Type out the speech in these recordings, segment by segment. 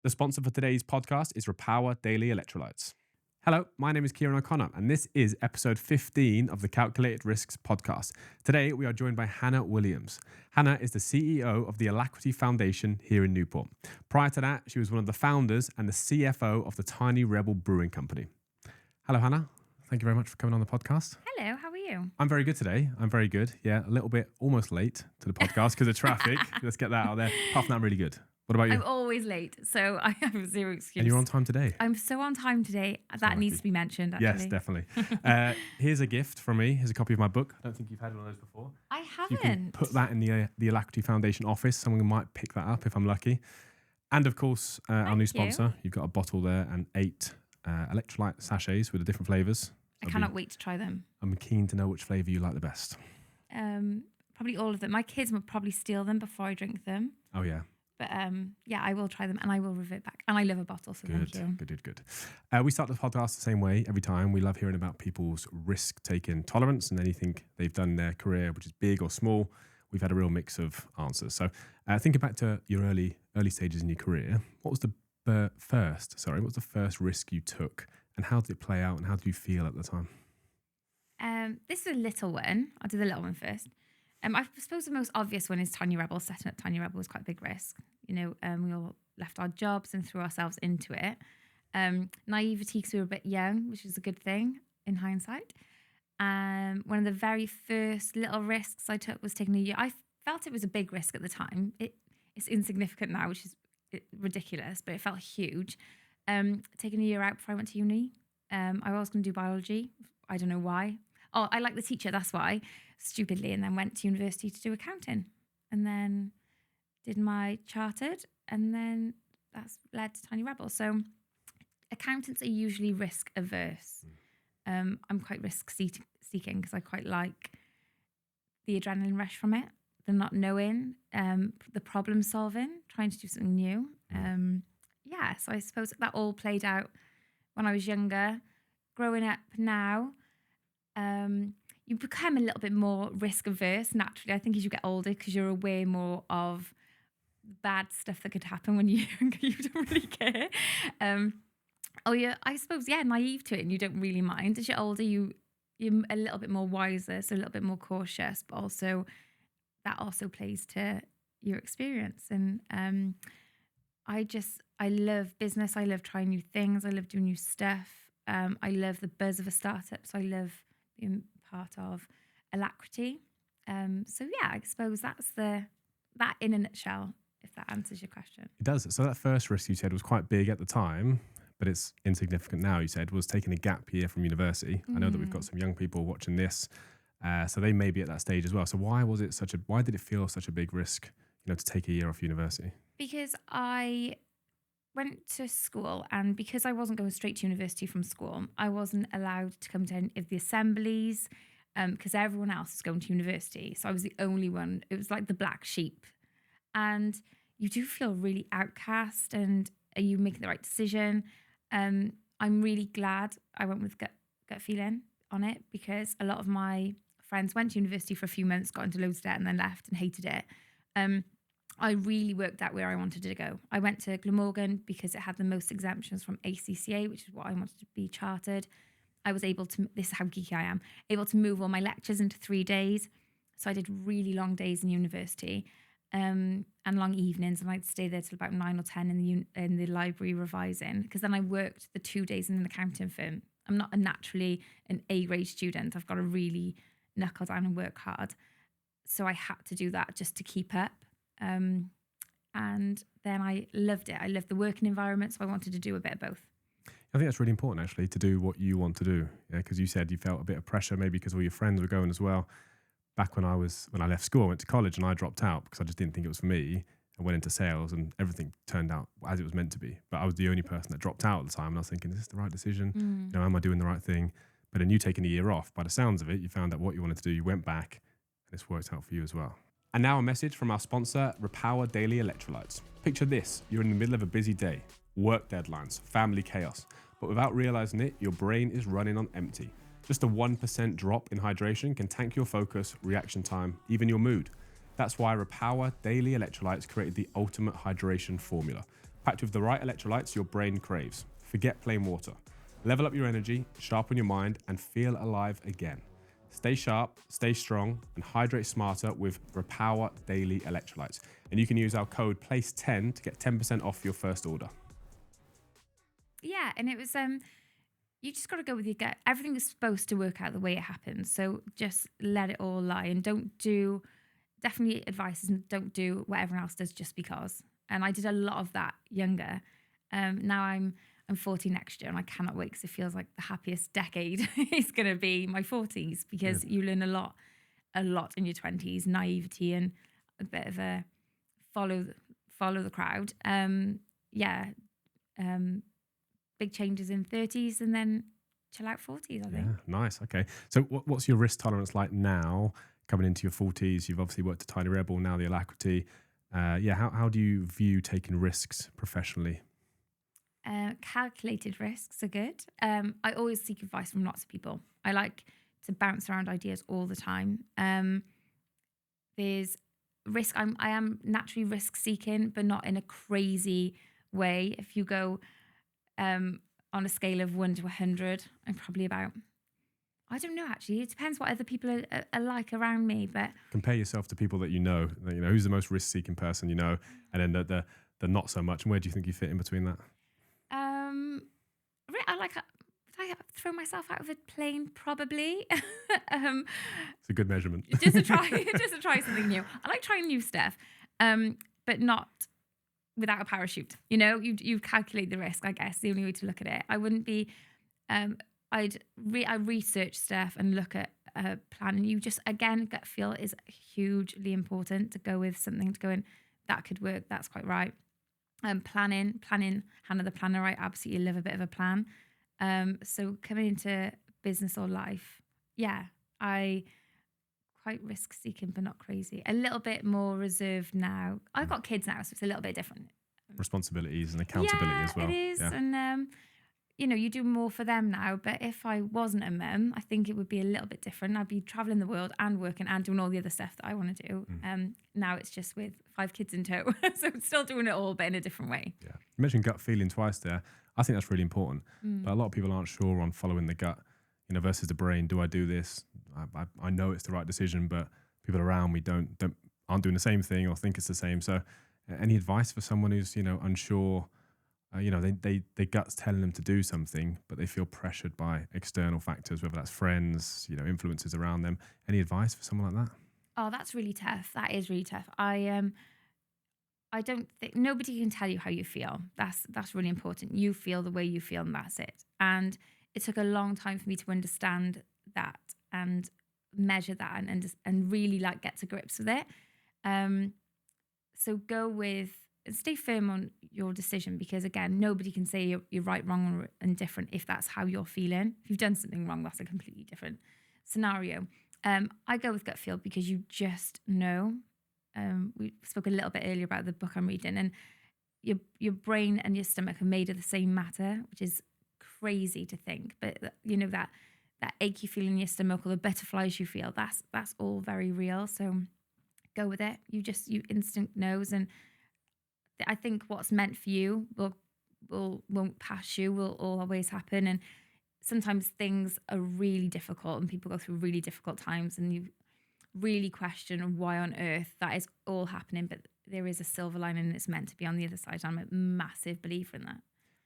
The sponsor for today's podcast is Repower Daily Electrolytes. Hello, my name is Kieran O'Connor, and this is episode 15 of the Calculated Risks podcast. Today, we are joined by Hannah Williams. Hannah is the CEO of the Alacrity Foundation here in Newport. Prior to that, she was one of the founders and the CFO of the Tiny Rebel brewing company. Hello, Hannah. Thank you very much for coming on the podcast. Hello, how are you? I'm very good today. I'm very good. Yeah, a little bit almost late to the podcast because of traffic. Let's get that out there. Apart from that, I'm really good. What about you? I'm always late, so I have zero excuse. And you're on time today. I'm so on time today. That needs to be mentioned, actually. Yes, definitely. Here's a gift from me. Here's a copy of my book. I don't think you've had one of those before. I haven't. You can put that in the Alacrity Foundation office. Someone might pick that up if I'm lucky. And of course, our new sponsor. You've got a bottle there and 8 electrolyte sachets with the different flavours. I cannot wait to try them. I'm keen to know which flavour you like the best. Probably all of them. My kids will probably steal them before I drink them. Oh, yeah. But yeah, I will try them and I will revert back. And I love a bottle, so thank you. Good. We start the podcast the same way every time. We love hearing about people's risk-taking tolerance and anything they've done in their career, which is big or small. We've had a real mix of answers. So thinking back to your early stages in your career, what was the first risk you took and how did it play out and how did you feel at the time? This is a little one. I'll do the little one first. I suppose the most obvious one is Tiny Rebel. Setting up Tiny Rebel was quite a big risk. You know, we all left our jobs and threw ourselves into it. Naivety because we were a bit young, which is a good thing in hindsight. One of the very first little risks I took was taking a year. I felt it was a big risk at the time. It's insignificant now, which is ridiculous, but it felt huge. Taking a year out before I went to uni. I was going to do biology. I don't know why. Oh, I like the teacher, that's why, stupidly, and then went to university to do accounting and then did my chartered and then that's led to Tiny Rebel. So accountants are usually risk averse. I'm quite risk seeking because I quite like the adrenaline rush from it, the not knowing, the problem solving, trying to do something new. So I suppose that all played out when I was younger. Growing up now, you become a little bit more risk averse naturally, I think, as you get older because you're aware more of bad stuff that could happen when you're younger. You don't really care. I suppose, naive to it and you don't really mind. As you're older, you're a little bit more wiser, so a little bit more cautious, but also that also plays to your experience. And I love business. I love trying new things. I love doing new stuff. I love the buzz of a startup. So I love being part of Alacrity. I suppose that's that in a nutshell, if that answers your question. It does. So that first risk you said was quite big at the time, but it's insignificant now, you said, was taking a gap year from university. I know that we've got some young people watching this, so they may be at that stage as well. So why did it feel such a big risk, to take a year off university? Because I went to school and because I wasn't going straight to university from school, I wasn't allowed to come to any of the assemblies because everyone else is going to university. So I was the only one. It was like the black sheep. And you do feel really outcast and are you making the right decision? I'm really glad I went with gut feeling on it because a lot of my friends went to university for a few months, got into loads of debt and then left and hated it. I really worked out where I wanted to go. I went to Glamorgan because it had the most exemptions from ACCA, which is what I wanted to be chartered. I was able to, this is how geeky I am, able to move all my lectures into 3 days. So I did really long days in university and long evenings, and I'd stay there till about 9 or 10 in the library revising because then I worked the 2 days in an accounting firm. I'm not naturally an A-grade student. I've got to really knuckle down and work hard. So I had to do that just to keep up. And then I loved it. I loved the working environment, so I wanted to do a bit of both. I think that's really important, actually, to do what you want to do. Yeah, because you said you felt a bit of pressure, maybe because all your friends were going as well. Back when I left school, I went to college and I dropped out because I just didn't think it was for me. I went into sales and everything turned out as it was meant to be. But I was the only person that dropped out at the time, and I was thinking, is this the right decision? Am I doing the right thing? But then you taking a year off, by the sounds of it, you found out what you wanted to do. You went back, and it's worked out for you as well. And now a message from our sponsor, Repower Daily Electrolytes. Picture this, you're in the middle of a busy day, work deadlines, family chaos, but without realizing it, your brain is running on empty. Just a 1% drop in hydration can tank your focus, reaction time, even your mood. That's why Repower Daily Electrolytes created the ultimate hydration formula. Packed with the right electrolytes your brain craves. Forget plain water. Level up your energy, sharpen your mind, and feel alive again. Stay sharp, stay strong, and hydrate smarter with Repower Daily Electrolytes. And you can use our code PLACE10 to get 10% off your first order. Yeah, and it was you just got to go with your gut. Everything is supposed to work out the way it happens. So just let it all lie and definitely advice is don't do what everyone else does just because. And I did a lot of that younger. Now I'm 40 next year and I cannot wait because it feels like the happiest decade is going to be my 40s because you learn a lot in your 20s, naivety and a bit of a follow the crowd. Big changes in 30s and then chill out 40s, I think. Yeah, nice. Okay. So what's your risk tolerance like now coming into your 40s? You've obviously worked at Tiny Rebel, now the Alacrity. How do you view taking risks professionally? Calculated risks are good. I always seek advice from lots of people. I like to bounce around ideas all the time. There's risk. I am naturally risk seeking, but not in a crazy way. If you go on a scale of 1 to 100, I'm probably about, I don't know actually. It depends what other people are like around me. But compare yourself to people that you know. Who's the most risk seeking person you know, and then the not so much. And where do you think you fit in between that? Would I throw myself out of a plane? Probably. It's a good measurement. just to try something new. I like trying new stuff, but not without a parachute. You calculate the risk. I guess the only way to look at it. I wouldn't be. I research stuff and look at a plan, and you just again gut feel is hugely important to go with something to go in that could work. That's quite right. Planning. Hannah the planner. I absolutely love a bit of a plan. So coming into business or life, I quite risk seeking, but not crazy. A little bit more reserved now. I've got kids now, so it's a little bit different. Responsibilities and accountability as well. It is, and you do more for them now. But if I wasn't a mum, I think it would be a little bit different. I'd be traveling the world and working and doing all the other stuff that I want to do. Now it's just with 5 kids in tow, so I'm still doing it all, but in a different way. Yeah, you mentioned gut feeling twice there. I think that's really important. But a lot of people aren't sure on following the gut, versus the brain. Do I do this? I know it's the right decision, but people around me aren't doing the same thing or think it's the same. So, any advice for someone who's unsure? Their gut's telling them to do something, but they feel pressured by external factors, whether that's friends, influences around them. Any advice for someone like that? Oh, that's really tough. That is really tough. I don't think nobody can tell you how you feel. That's really important. You feel the way you feel, and that's it. And it took a long time for me to understand that and measure that and really get to grips with it. So go with and stay firm on your decision, because again, nobody can say you're right, wrong, or indifferent if that's how you're feeling. If you've done something wrong, that's a completely different scenario. I go with gut feel because you just know. We spoke a little bit earlier about the book I'm reading, and your brain and your stomach are made of the same matter, which is crazy to think. But that ache you feel in your stomach or the butterflies you feel, that's all very real. So go with it. You instinct knows, and I think what's meant for you won't pass you. Will always happen, and sometimes things are really difficult, and people go through really difficult times, and you really question why on earth that is all happening, but there is a silver lining and it's meant to be on the other side. I'm a massive believer in that.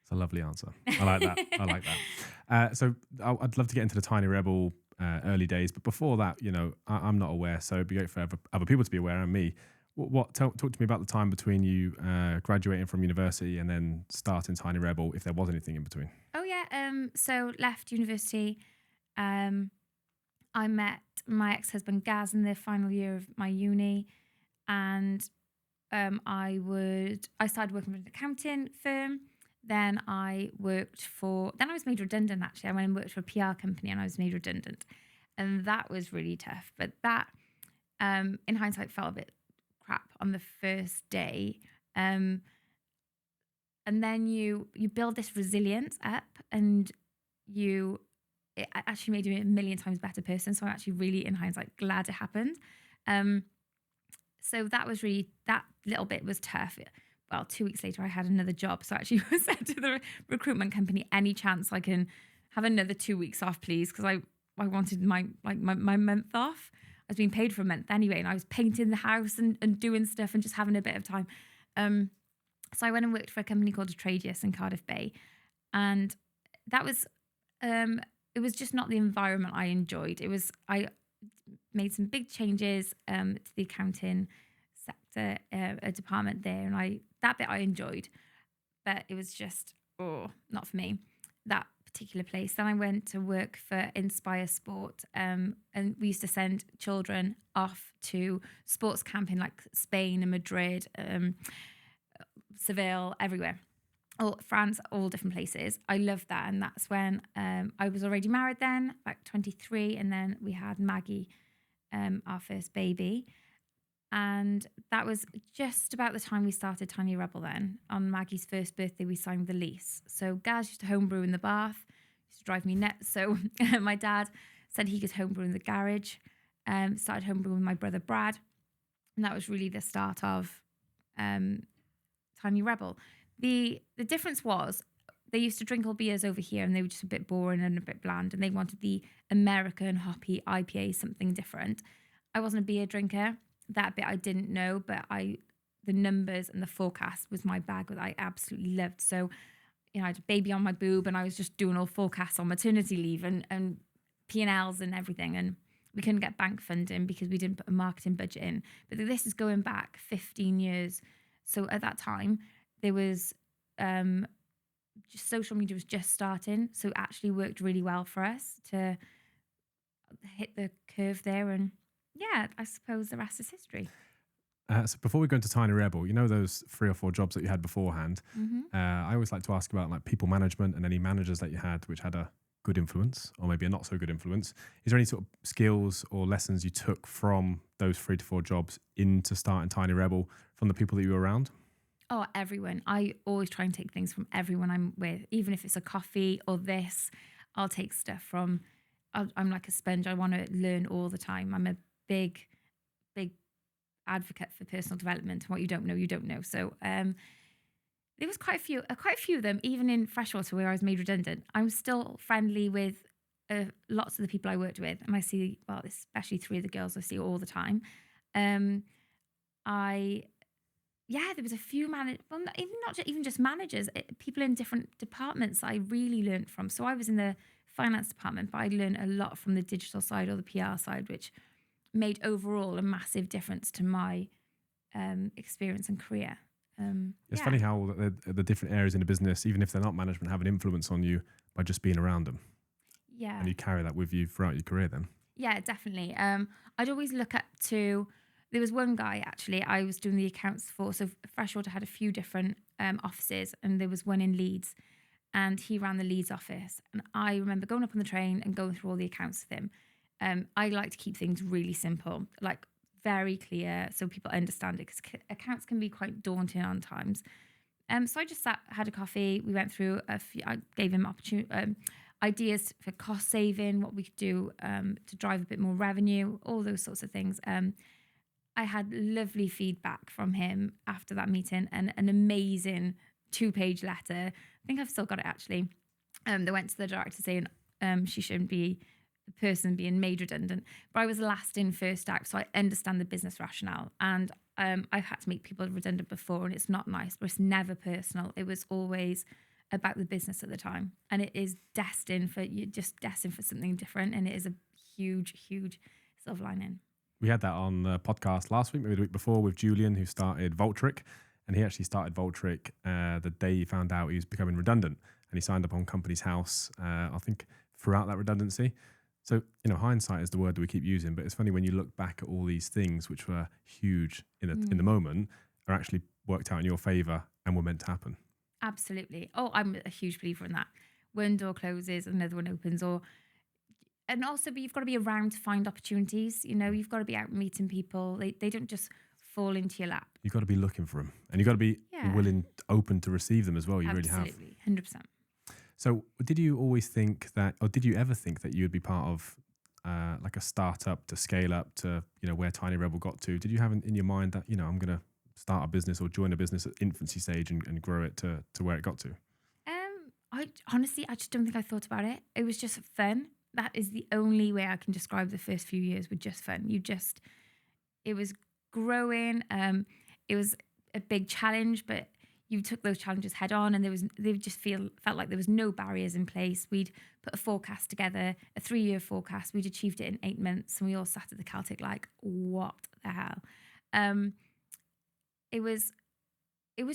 It's a lovely answer. I like that. I like that. So I'd love to get into the Tiny Rebel early days, but before that, I'm not aware, so it'd be great for other people to be aware, and me. Talk to me about the time between you graduating from university and then starting Tiny Rebel, if there was anything in between. Oh yeah. So left university. I met my ex-husband Gaz in the final year of my uni, and I started working for an accounting firm. Then I was made redundant actually. I went and worked for a PR company and I was made redundant. And that was really tough. But that, in hindsight, felt a bit crap on the first day. And then you build this resilience up, and it actually made you a million times better person. So I'm actually really, in hindsight, glad it happened. So that was really, that little bit was tough. well, 2 weeks later, I had another job. So I actually said to the recruitment company, any chance I can have another 2 weeks off, please? Because I wanted my month off. I was being paid for a month anyway, and I was painting the house and doing stuff and just having a bit of time. So I went and worked for a company called Atradius in Cardiff Bay. And that was, it was just not the environment I enjoyed. I made some big changes to the accounting sector, a department there, and that bit I enjoyed, but it was just not for me, that particular place. Then I went to work for Inspire Sport, and we used to send children off to sports camp in like Spain and Madrid, Seville, everywhere. France, all different places. I loved that. And that's when I was already married then, like 23. And then we had Maggie, our first baby. And that was just about the time we started Tiny Rebel then. On Maggie's first birthday, we signed the lease. So Gaz used to homebrew in the bath, used to drive me nuts. So my dad said he could homebrew in the garage. Started homebrewing with my brother Brad. And that was really the start of Tiny Rebel. The difference was they used to drink all beers over here and they were just a bit boring and a bit bland, and they wanted the American hoppy IPA, something different. I wasn't a beer drinker. That bit I didn't know, but the numbers and the forecast was my bag that I absolutely loved. So, I had a baby on my boob and I was just doing all forecasts on maternity leave and P&Ls and everything. And we couldn't get bank funding because we didn't put a marketing budget in. But this is going back 15 years. So at that time, there was just social media was just starting, so it actually worked really well for us to hit the curve there. And yeah, I suppose the rest is history. So before we go into Tiny Rebel, those 3 or 4 jobs that you had beforehand. I always like to ask about like people management and any managers that you had which had a good influence or maybe a not so good influence. Is there any sort of skills or lessons you took from those 3 to 4 jobs into starting Tiny Rebel from the people that you were around? Oh, everyone. I always try and take things from everyone I'm with, even if it's a coffee or this. I'll take stuff from. I'm like a sponge. I want to learn all the time. I'm a big advocate for personal development. What you don't know, you don't know. So there was quite a few of them, even in Freshwater where I was made redundant. I'm still friendly with lots of the people I worked with, and I see, well, especially 3 of the girls I see all the time. There was a few not even just managers, people in different departments I really learned from. So I was in the finance department, but I learned a lot from the digital side or the PR side, which made overall a massive difference to my experience and career. It's funny how the different areas in the business, even if they're not management, have an influence on you by just being around them. Yeah. And you carry that with you throughout your career then. Yeah, definitely. I'd always look up to. There was one guy, actually, I was doing the accounts for. So Freshwater had a few different offices, and there was one in Leeds, and he ran the Leeds office. And I remember going up on the train and going through all the accounts with him. I like to keep things really simple, like very clear, so people understand it, because accounts can be quite daunting on times. So I just had a coffee. We went through a few. I gave him ideas for cost saving, what we could do to drive a bit more revenue, all those sorts of things. I had lovely feedback from him after that meeting, and an amazing 2-page letter. I think I've still got it, actually. They went to the director saying she shouldn't be the person being made redundant. But I was last in, first out, so I understand the business rationale. And I've had to make people redundant before, and it's not nice, but it's never personal. It was always about the business at the time. And it is destined for something different. And it is a huge, huge silver lining. We had that on the podcast last week, maybe the week before, with Julian, who started Voltric. And he actually started Voltric the day he found out he was becoming redundant. And he signed up on Company's House, I think, throughout that redundancy. So, hindsight is the word that we keep using. But it's funny when you look back at all these things which were huge in the moment are actually worked out in your favour and were meant to happen. Absolutely. Oh, I'm a huge believer in that. One door closes, another one opens, and also, but you've got to be around to find opportunities. You've got to be out meeting people. They don't just fall into your lap. You've got to be looking for them, and you've got to be willing, open to receive them as well. You really have. Absolutely, 100%. So did you always think that, or did you ever think that you would be part of like a startup to scale up to, where Tiny Rebel got to? Did you have in your mind that, I'm going to start a business or join a business at infancy stage and grow it to where it got to? I honestly, I just don't think I thought about it. It was just fun. That is the only way I can describe the first few years, were just fun. It was growing. It was a big challenge, but you took those challenges head on, and felt like there was no barriers in place. We'd put a forecast together, a 3-year forecast. We'd achieved it in 8 months, and we all sat at the Celtic like, what the hell? It was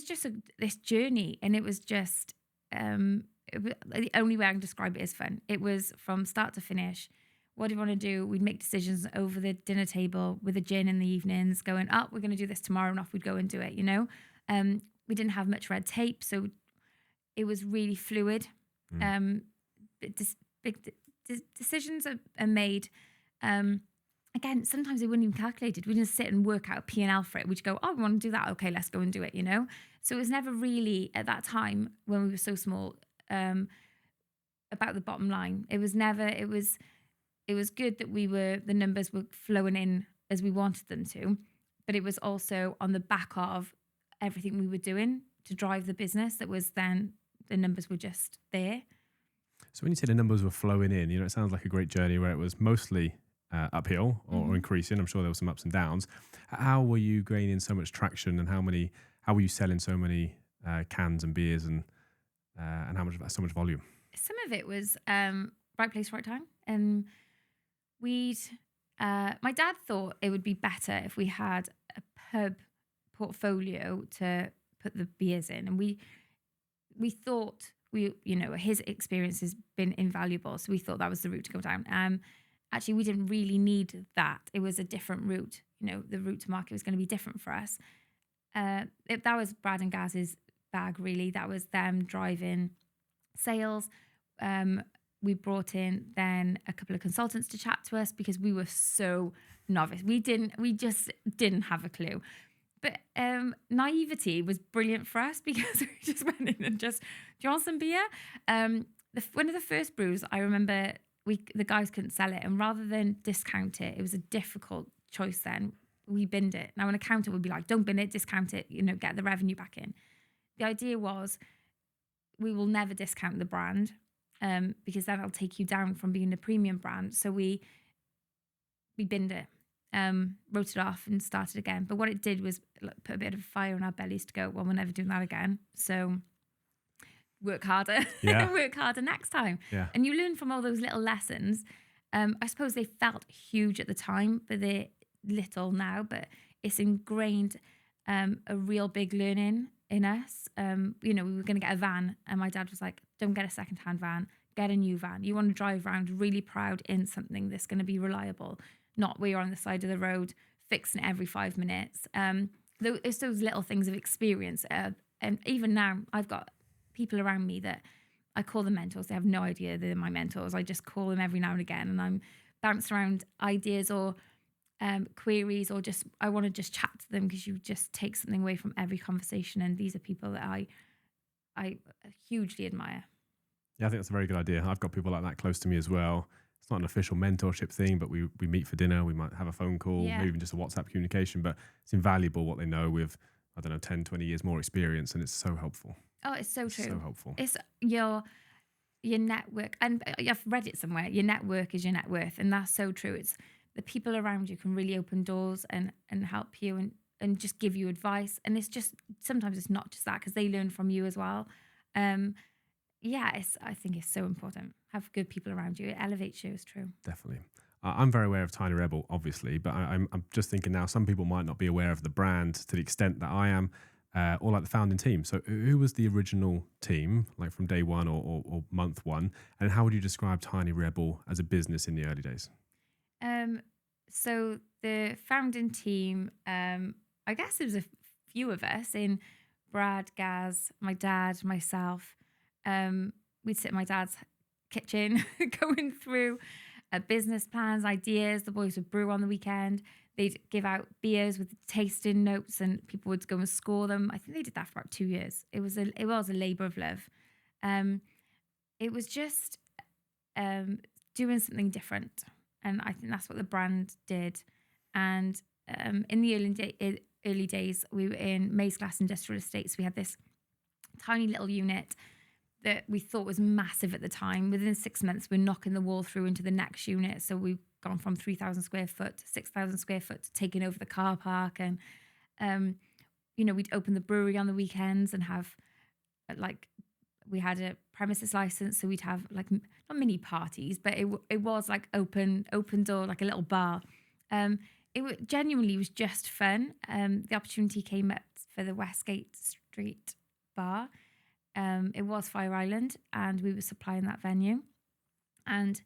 just this journey, and it was just the only way I can describe it is fun. It was from start to finish. What do you want to do? We'd make decisions over the dinner table with a gin in the evenings, going, oh, we're going to do this tomorrow, and off we'd go and do it, We didn't have much red tape, so it was really fluid. Big decisions are made. Again, sometimes they weren't even calculated. We didn't sit and work out a P&L for it. We'd go, oh, we want to do that. Okay, let's go and do it, So it was never really, at that time, when we were so small, about the bottom line. It was good that the numbers were flowing in as we wanted them to, but it was also on the back of everything we were doing to drive the business that was then, the numbers were just there. So when you say the numbers were flowing in, it sounds like a great journey where it was mostly uphill or increasing. I'm sure there were some ups and downs. How were you gaining so much traction, and how were you selling so many cans and beers and how much of that, so much volume? Some of it was right place, right time. And my dad thought it would be better if we had a pub portfolio to put the beers in, and we thought his experience has been invaluable, so we thought that was the route to go down. Actually, we didn't really need that. It was a different route. The route to market was going to be different for us. That was Brad and Gaz's bag, really. That was them driving sales. We brought in then a couple of consultants to chat to us because we were so novice. We just didn't have a clue. But naivety was brilliant for us because we just went in and just, do you want some beer? One of the first brews, I remember the guys couldn't sell it. And rather than discount it, it was a difficult choice then. We binned it. Now an accountant would be like, don't bin it, discount it, get the revenue back in. The idea was we will never discount the brand because that'll take you down from being a premium brand. So we binned it. Wrote it off and started again. But what it did was put a bit of fire in our bellies to go, well, we're never doing that again. So work harder, work harder next time. Yeah. And you learn from all those little lessons. I suppose they felt huge at the time, but they're little now, but it's ingrained a real big learning in us. We were going to get a van, and my dad was like, don't get a second-hand van, get a new van. You want to drive around really proud in something that's going to be reliable, not where you're on the side of the road fixing it every 5 minutes. It's those little things of experience. And even now, I've got people around me that I call them mentors. They have no idea they're my mentors. I just call them every now and again, and I'm bouncing around ideas or queries, or just I want to just chat to them because you just take something away from every conversation. And these are people that I hugely admire. Yeah, I think that's a very good idea. I've got people like that close to me as well. It's not an official mentorship thing, but we meet for dinner. We might have a phone call, maybe even just a WhatsApp communication, but it's invaluable what they know with, 10, 20 years more experience, and it's so helpful. Oh, it's so true. So helpful. It's your network, and I've read it somewhere. Your network is your net worth, and that's so true. It's the people around you can really open doors and help you and just give you advice. And it's just, sometimes it's not just that, because they learn from you as well. I think it's so important. Have good people around you. It elevates you. It's true. Definitely. I'm very aware of Tiny Rebel, obviously, but I'm just thinking now, some people might not be aware of the brand to the extent that I am, or like the founding team. So who was the original team, like from day one or month one? And how would you describe Tiny Rebel as a business in the early days? So the founding team, I guess there was a few of us in Brad, Gaz, my dad, myself. We'd sit in my dad's kitchen going through business plans, ideas. The boys would brew on the weekend. They'd give out beers with tasting notes, and people would go and score them. I think they did that for about 2 years. It was a labour of love. It was just doing something different, and I think that's what the brand did. And in the early days, we were in Maze Glass Industrial Estates. We had this tiny little unit that we thought was massive at the time. Within 6 months, we're knocking the wall through into the next unit. So we've gone from 3,000 square foot to 6,000 square foot to taking over the car park. And, we'd open the brewery on the weekends and have we had a premises license. So we'd have not mini parties, but it was like open door, like a little bar. Genuinely was just fun. The opportunity came up for the Westgate Street bar. It was Fire Island, and we were supplying that venue. And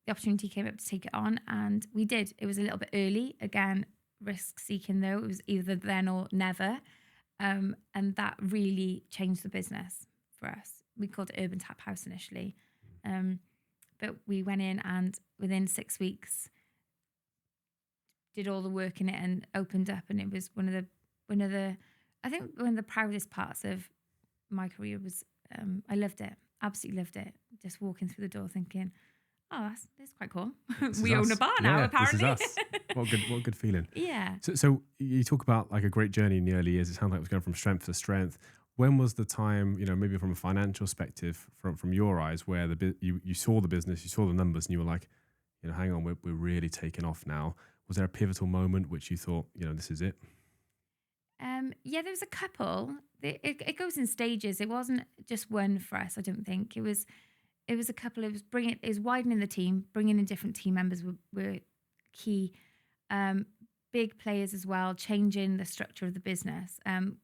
the opportunity came up to take it on, and we did. It was a little bit early. Again, risk seeking though. It was either then or never. And that really changed the business for us. We called it Urban Tap House initially. But we went in, and within 6 weeks did all the work in it and opened up, and it was one of the I think one of the proudest parts of my career was I loved it, absolutely loved it. Just walking through the door thinking, oh, that's quite cool. We own a bar now, apparently. This is us. What a good feeling. Yeah. So you talk about like a great journey in the early years. It sounds like it was going from strength to strength. When was the time, maybe from a financial perspective, from your eyes, where you saw the business, you saw the numbers, and you were like, hang on, we're really taking off now. Was there a pivotal moment which you thought, this is it? Yeah, there was a couple. It goes in stages. It wasn't just one for us, I don't think. It was a couple. It was widening the team, bringing in different team members were key. Big players as well, changing the structure of the business.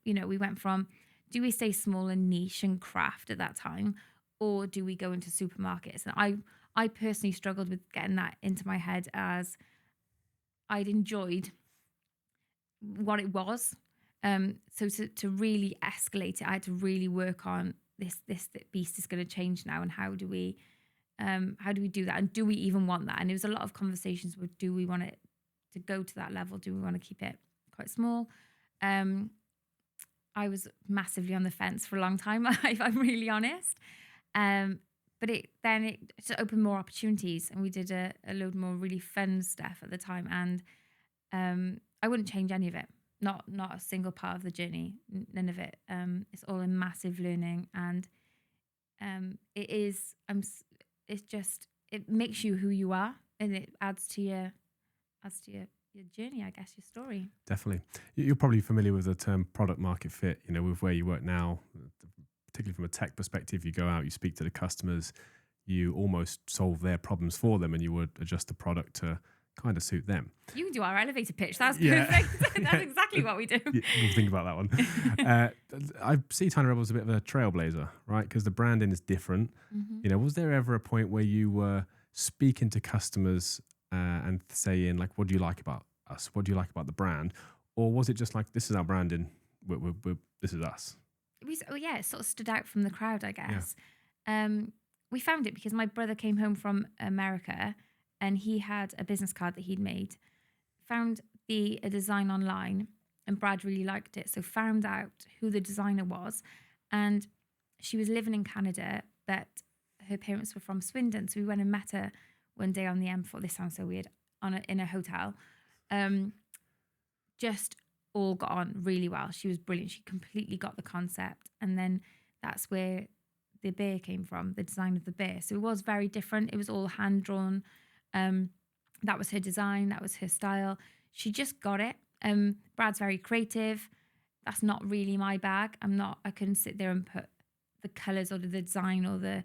We went from, do we stay small and niche and craft at that time, or do we go into supermarkets? And I personally struggled with getting that into my head, as I'd enjoyed what it was. So to really escalate it, I had to really work on this beast is going to change now, and how do we do that, and do we even want that? And there was a lot of conversations with, do we want it to go to that level? Do we want to keep it quite small? I was massively on the fence for a long time, if I'm really honest. But it just opened more opportunities, and we did a load more really fun stuff at the time. And I wouldn't change any of it. Not a single part of the journey, none of it. It's all a massive learning, and it makes you who you are, and it adds to your journey, I guess, your story. Definitely. You're probably familiar with the term product market fit, with where you work now, particularly from a tech perspective. You go out, you speak to the customers, you almost solve their problems for them, and you would adjust the product to kind of suit them. You can do our elevator pitch. That's perfect. That's exactly what we do. Yeah, we'll think about that one. I see Tiny Rebel as a bit of a trailblazer, right? Because the branding is different. Mm-hmm. Was there ever a point where you were speaking to customers and saying, like, what do you like about us? What do you like about the brand? Or was it just like, this is our branding, this is us? It sort of stood out from the crowd, I guess. Yeah. We found it because my brother came home from America, and he had a business card that he'd made, found a design online, and Brad really liked it. So found out who the designer was, and she was living in Canada, but her parents were from Swindon. So we went and met her one day on the M4. This sounds so weird. In a hotel. Just all got on really well. She was brilliant. She completely got the concept. And then that's where the beer came from, the design of the beer. So it was very different. It was all hand drawn. That was her design. That was her style. She just got it. Brad's very creative. That's not really my bag. I couldn't sit there and put the colours or the design or the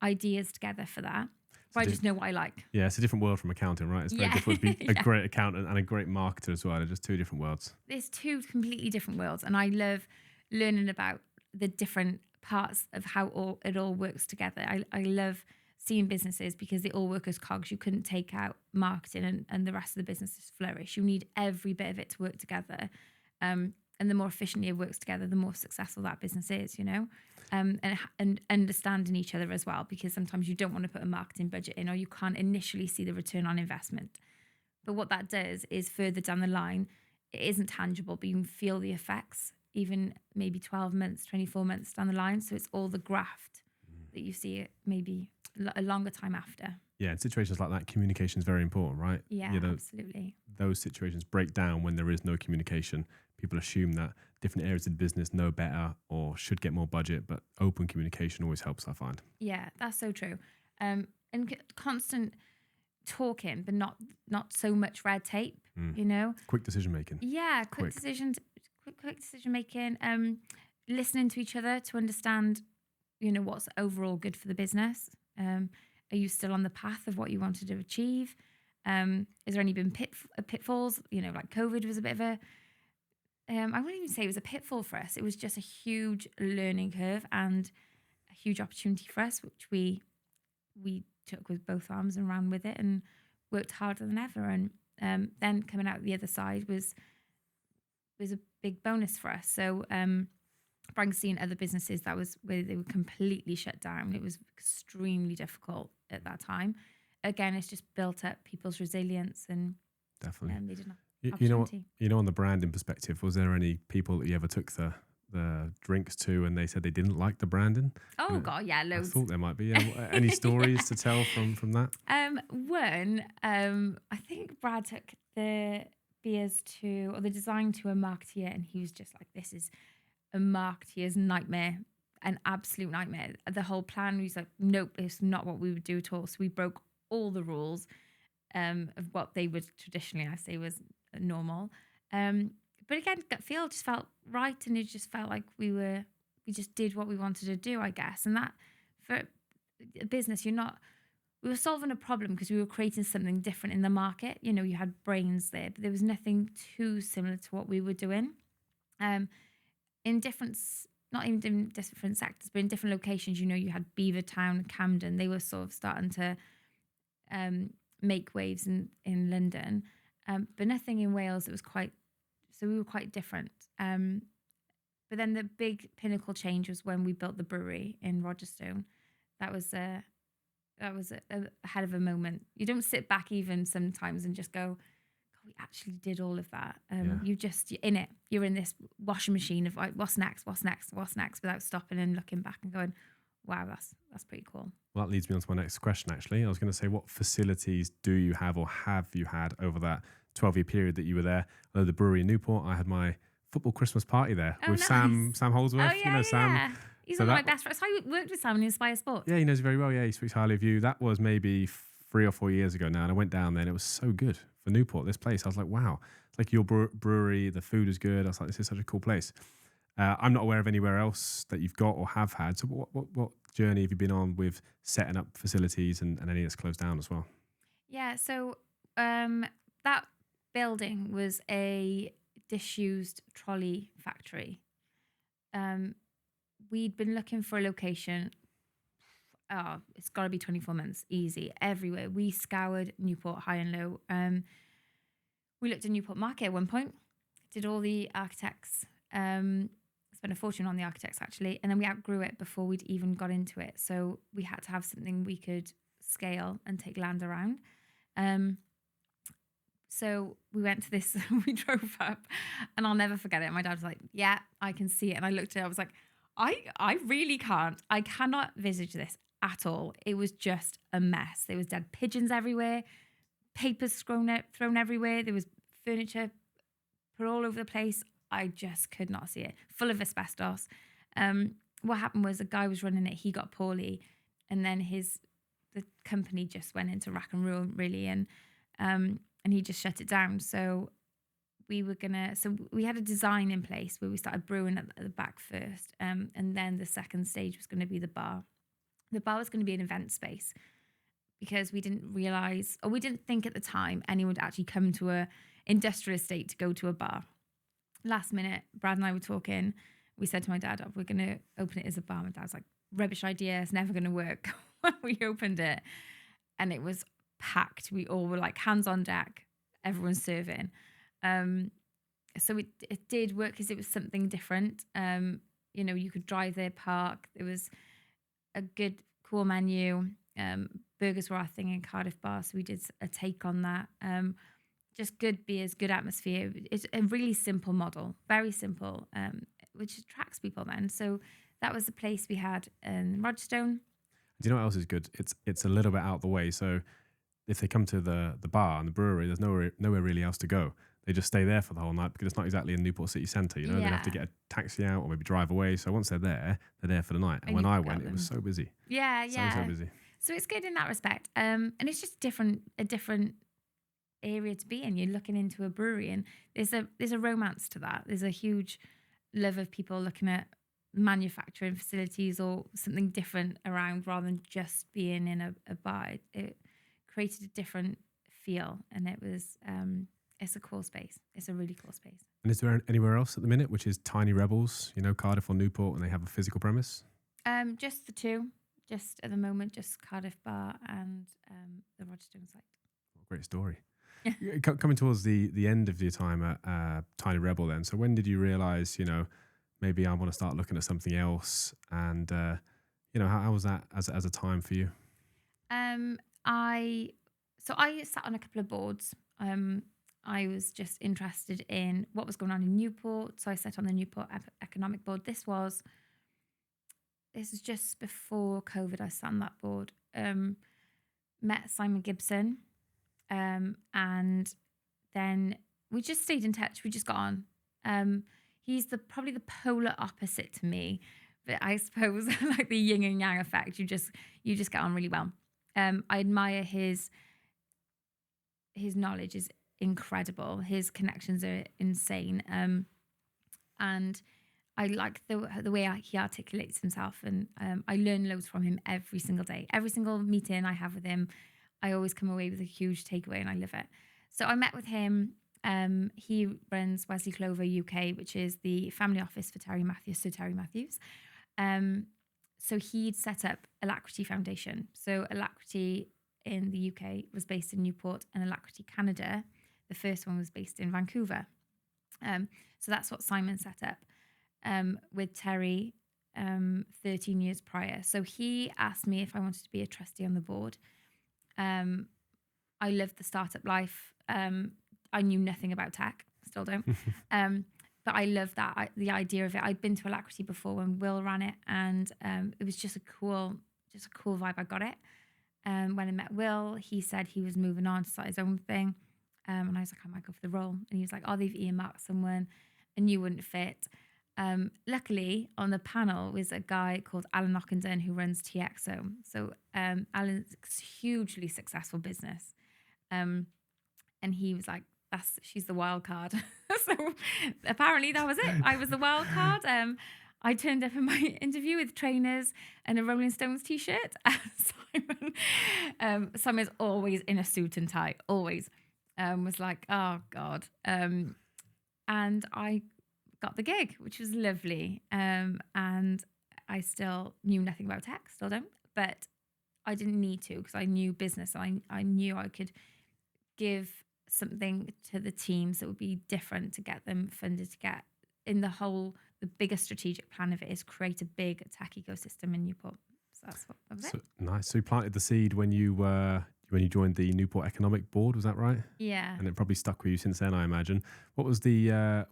ideas together for that. But I just know what I like. Yeah, it's a different world from accounting, right? It's very difficult to be a great accountant and a great marketer as well. They're just two different worlds. There's two completely different worlds. And I love learning about the different parts of how it all works together. I love seeing businesses because they all work as cogs. You couldn't take out marketing and the rest of the businesses flourish. You need every bit of it to work together. And the more efficiently it works together, the more successful that business is, and understanding each other as well, because sometimes you don't want to put a marketing budget in, or you can't initially see the return on investment. But what that does is further down the line, it isn't tangible, but you can feel the effects, even maybe 12 months, 24 months down the line. So it's all the graft that you see it maybe a longer time after. Yeah, in situations like that, communication is very important, right? Yeah, absolutely. Those situations break down when there is no communication people assume that different areas of the business know better or should get more budget, but open communication always helps, I find. Yeah, that's so true. And constant talking, but not so much red tape. You know, Quick decision making. yeah, quick decision making. Listening to each other to understand, you know, what's overall good for the business. Are you still on the path of what you wanted to achieve? Has there any been pitfalls? You know, like COVID was a bit of a, I wouldn't even say it was a pitfall for us. It was just a huge learning curve and a huge opportunity for us, which we took with both arms and ran with it and worked harder than ever. And then coming out the other side was a big bonus for us. So Brian's seen other businesses that was where they were completely shut down. It was extremely difficult at that time. Again, it's just built up people's resilience and definitely. They didn't have You know, on the branding perspective, was there any people that you ever took the drinks to and they said they didn't like the branding? Oh God, yeah, loads. I thought there might be. Yeah. Any stories to tell from that? I think Brad took the beers to, or the design to, a marketeer, and he was just like, "This is a marketeer's nightmare, an absolute nightmare." The whole plan, he was like, "Nope, it's not what we would do at all." So we broke all the rules of what they would traditionally, I say, was normal. But again, gut feel just felt right, and it just felt like we just did what we wanted to do, I guess. And that for a business, we were solving a problem because we were creating something different in the market. You know, you had brains there, but there was nothing too similar to what we were doing. In different, not even in different sectors, but in different locations, you know, you had Beavertown, Camden. They were sort of starting to make waves in London, but nothing in Wales. It was so we were quite different. But then the big pinnacle change was when we built the brewery in Rogerstone. That was a hell of a moment. You don't sit back even sometimes and just go, "God, we actually did all of that." You're in it. You're in this washing machine of like, what's next, without stopping and looking back and going, "Wow, that's pretty cool." Well, that leads me on to my next question, actually. I was going to say, what facilities do you have or have you had over that 12-year period that you were there? I know the brewery in Newport, I had my football Christmas party there with nice. Sam Holdsworth. Oh, yeah, you know Sam. Yeah. He's one of my best friends. So I worked with Sam in Inspire Sport. Yeah, he knows you very well. Yeah, he speaks highly of you. That was maybe 3 or 4 years ago now, and I went down there and it was so good for Newport, this place. I was like, wow, it's like your brewery, the food is good. I was like, this is such a cool place. I'm not aware of anywhere else that you've got or have had. So what journey have you been on with setting up facilities and any that's closed down as well? Yeah, so that building was a disused trolley factory. We'd been looking for a location. Oh, it's got to be 24 months, easy, everywhere. We scoured Newport high and low. We looked at Newport Market at one point, did all the architects, spent a fortune on the architects actually, and then we outgrew it before we'd even got into it. So we had to have something we could scale and take land around. So we went to this, we drove up, and I'll never forget it. My dad was like, "Yeah, I can see it." And I looked at it, I was like, I really can't. I cannot visage this at all. It was just a mess. There was dead pigeons everywhere, papers thrown everywhere. There was furniture put all over the place. I just could not see it. Full of asbestos. What happened was a guy was running it. He got poorly, and then the company just went into rack and ruin really, and he just shut it down. So we had a design in place where we started brewing at the back first, and then the second stage was going to be the bar. The bar was going to be an event space because we didn't realize, or we didn't think at the time, anyone would actually come to a industrial estate to go to a bar. Last minute, Brad and I were talking. We said to my dad, "Oh, we're going to open it as a bar." My dad was like, "Rubbish idea. It's never going to work." We opened it, and it was packed. We all were like hands on deck. Everyone's serving. So it did work because it was something different. You know, you could drive there, park. There was a good, cool menu. Burgers were our thing in Cardiff Bar, so we did a take on that. Just good beers, good atmosphere. It's a really simple model, very simple, which attracts people then. So that was the place we had in Rogerstone. Do you know what else is good? It's a little bit out the way. So if they come to the bar and the brewery, there's nowhere really else to go. they just stay there for the whole night because it's not exactly in Newport City Centre. You know, they'd have to Yeah. get a taxi out or maybe drive away. So once they're there for the night. And And when you've I got went, it was them. so busy, Yeah, so yeah. busy. So it's good in that respect. And it's just a different area to be in. You're looking into a brewery, and there's a romance to that. There's a huge love of people looking at manufacturing facilities or something different around rather than just being in a bar. It created a different feel, and it's a cool space. It's a really cool space. And is there anywhere else at the minute, which is Tiny Rebels, you know, Cardiff or Newport, and they have a physical premise? Just the two. Just at the moment, just Cardiff Bar and the Rogerstone site. What a great story. Coming towards the end of your time at Tiny Rebel then, so when did you realise, you know, maybe I want to start looking at something else? And, you know, how was that as a time for you? I sat on a couple of boards. I was just interested in what was going on in Newport, so I sat on the Newport Economic Board. This was just before COVID. I sat on that board. Met Simon Gibson, and then we just stayed in touch. We just got on. He's probably the polar opposite to me, but I suppose like the yin and yang effect. You just get on really well. I admire his knowledge is incredible. His connections are insane. And I like the way he articulates himself, and I learn loads from him every single day. Every single meeting I have with him, I always come away with a huge takeaway, and I love it. So I met with him. He runs Wesley Clover UK, which is the family office for Sir Terry Matthews. So he'd set up Alacrity Foundation. So Alacrity in the UK was based in Newport, and Alacrity Canada, the first one, was based in Vancouver. So that's what Simon set up with Terry 13 years prior. So he asked me if I wanted to be a trustee on the board. I lived the startup life. I knew nothing about tech, still don't. But I love that, the idea of it. I'd been to Alacrity before when Will ran it, and it was just a cool vibe. I got it. When I met Will, he said he was moving on to start his own thing. And I was like, I might go for the role. And he was like, oh, they've earmarked someone and you wouldn't fit. Luckily, on the panel was a guy called Alan Ockenden who runs TXO. So Alan's a hugely successful business. And he was like, she's the wild card. So apparently that was it. I was the wild card. I turned up in my interview with trainers and a Rolling Stones t-shirt. Simon's always in a suit and tie, always. Was like, oh God. And I got the gig, which was lovely. And I still knew nothing about tech, still don't. But I didn't need to, because I knew business. I knew I could give something to the teams that would be different to get them funded, to get in the bigger strategic plan of it is create a big tech ecosystem in Newport. So that was it. Nice. So you planted the seed when you joined the Newport Economic Board, was that right? Yeah. And it probably stuck with you since then, I imagine. What was the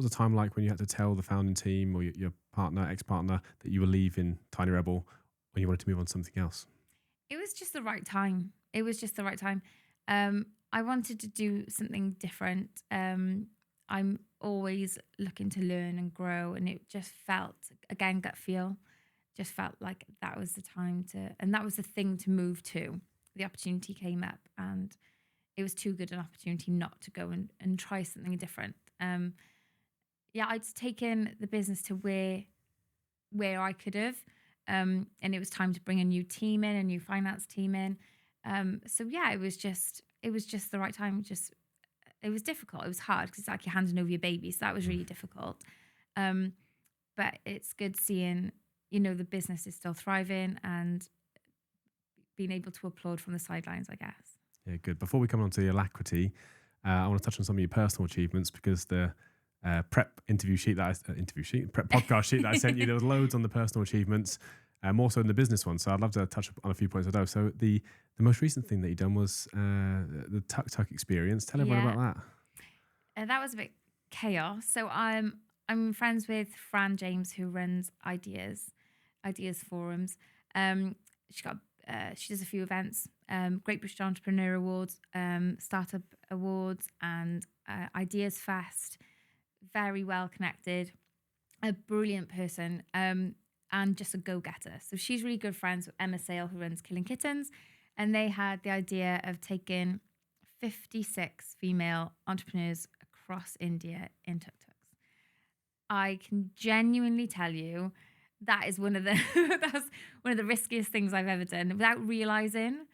time like when you had to tell the founding team or your ex-partner, that you were leaving Tiny Rebel when you wanted to move on to something else? It was just the right time. I wanted to do something different. I'm always looking to learn and grow, and it just felt, again, gut feel, just felt like that was the time and that was the thing to move to. The opportunity came up, and it was too good an opportunity not to go and try something different. I'd taken the business to where I could have, and it was time to bring a new team in, a new finance team in. It was just the right time. It was difficult. It was hard because it's like you're handing over your baby. So that was really difficult. But it's good seeing, the business is still thriving and being able to applaud from the sidelines, I guess. Yeah, good. Before we come on to the Alacrity, I want to touch on some of your personal achievements, because the prep podcast sheet that I sent you, there was loads on the personal achievements, more so in the business one. So I'd love to touch on a few points of those. So the most recent thing that you've done was the Tuk Tuk experience. Tell everyone about that. That was a bit chaos. So I'm friends with Fran James, who runs Ideas Forums. She does a few events, Great British Entrepreneur Awards, Startup Awards, and ideas fast, very well connected, a brilliant person, and just a go-getter. So she's really good friends with Emma Sale, who runs Killing Kittens, and they had the idea of taking 56 female entrepreneurs across India in tuk-tuks. I can genuinely tell you that is one of the that's one of the riskiest things I've ever done. Without realizing,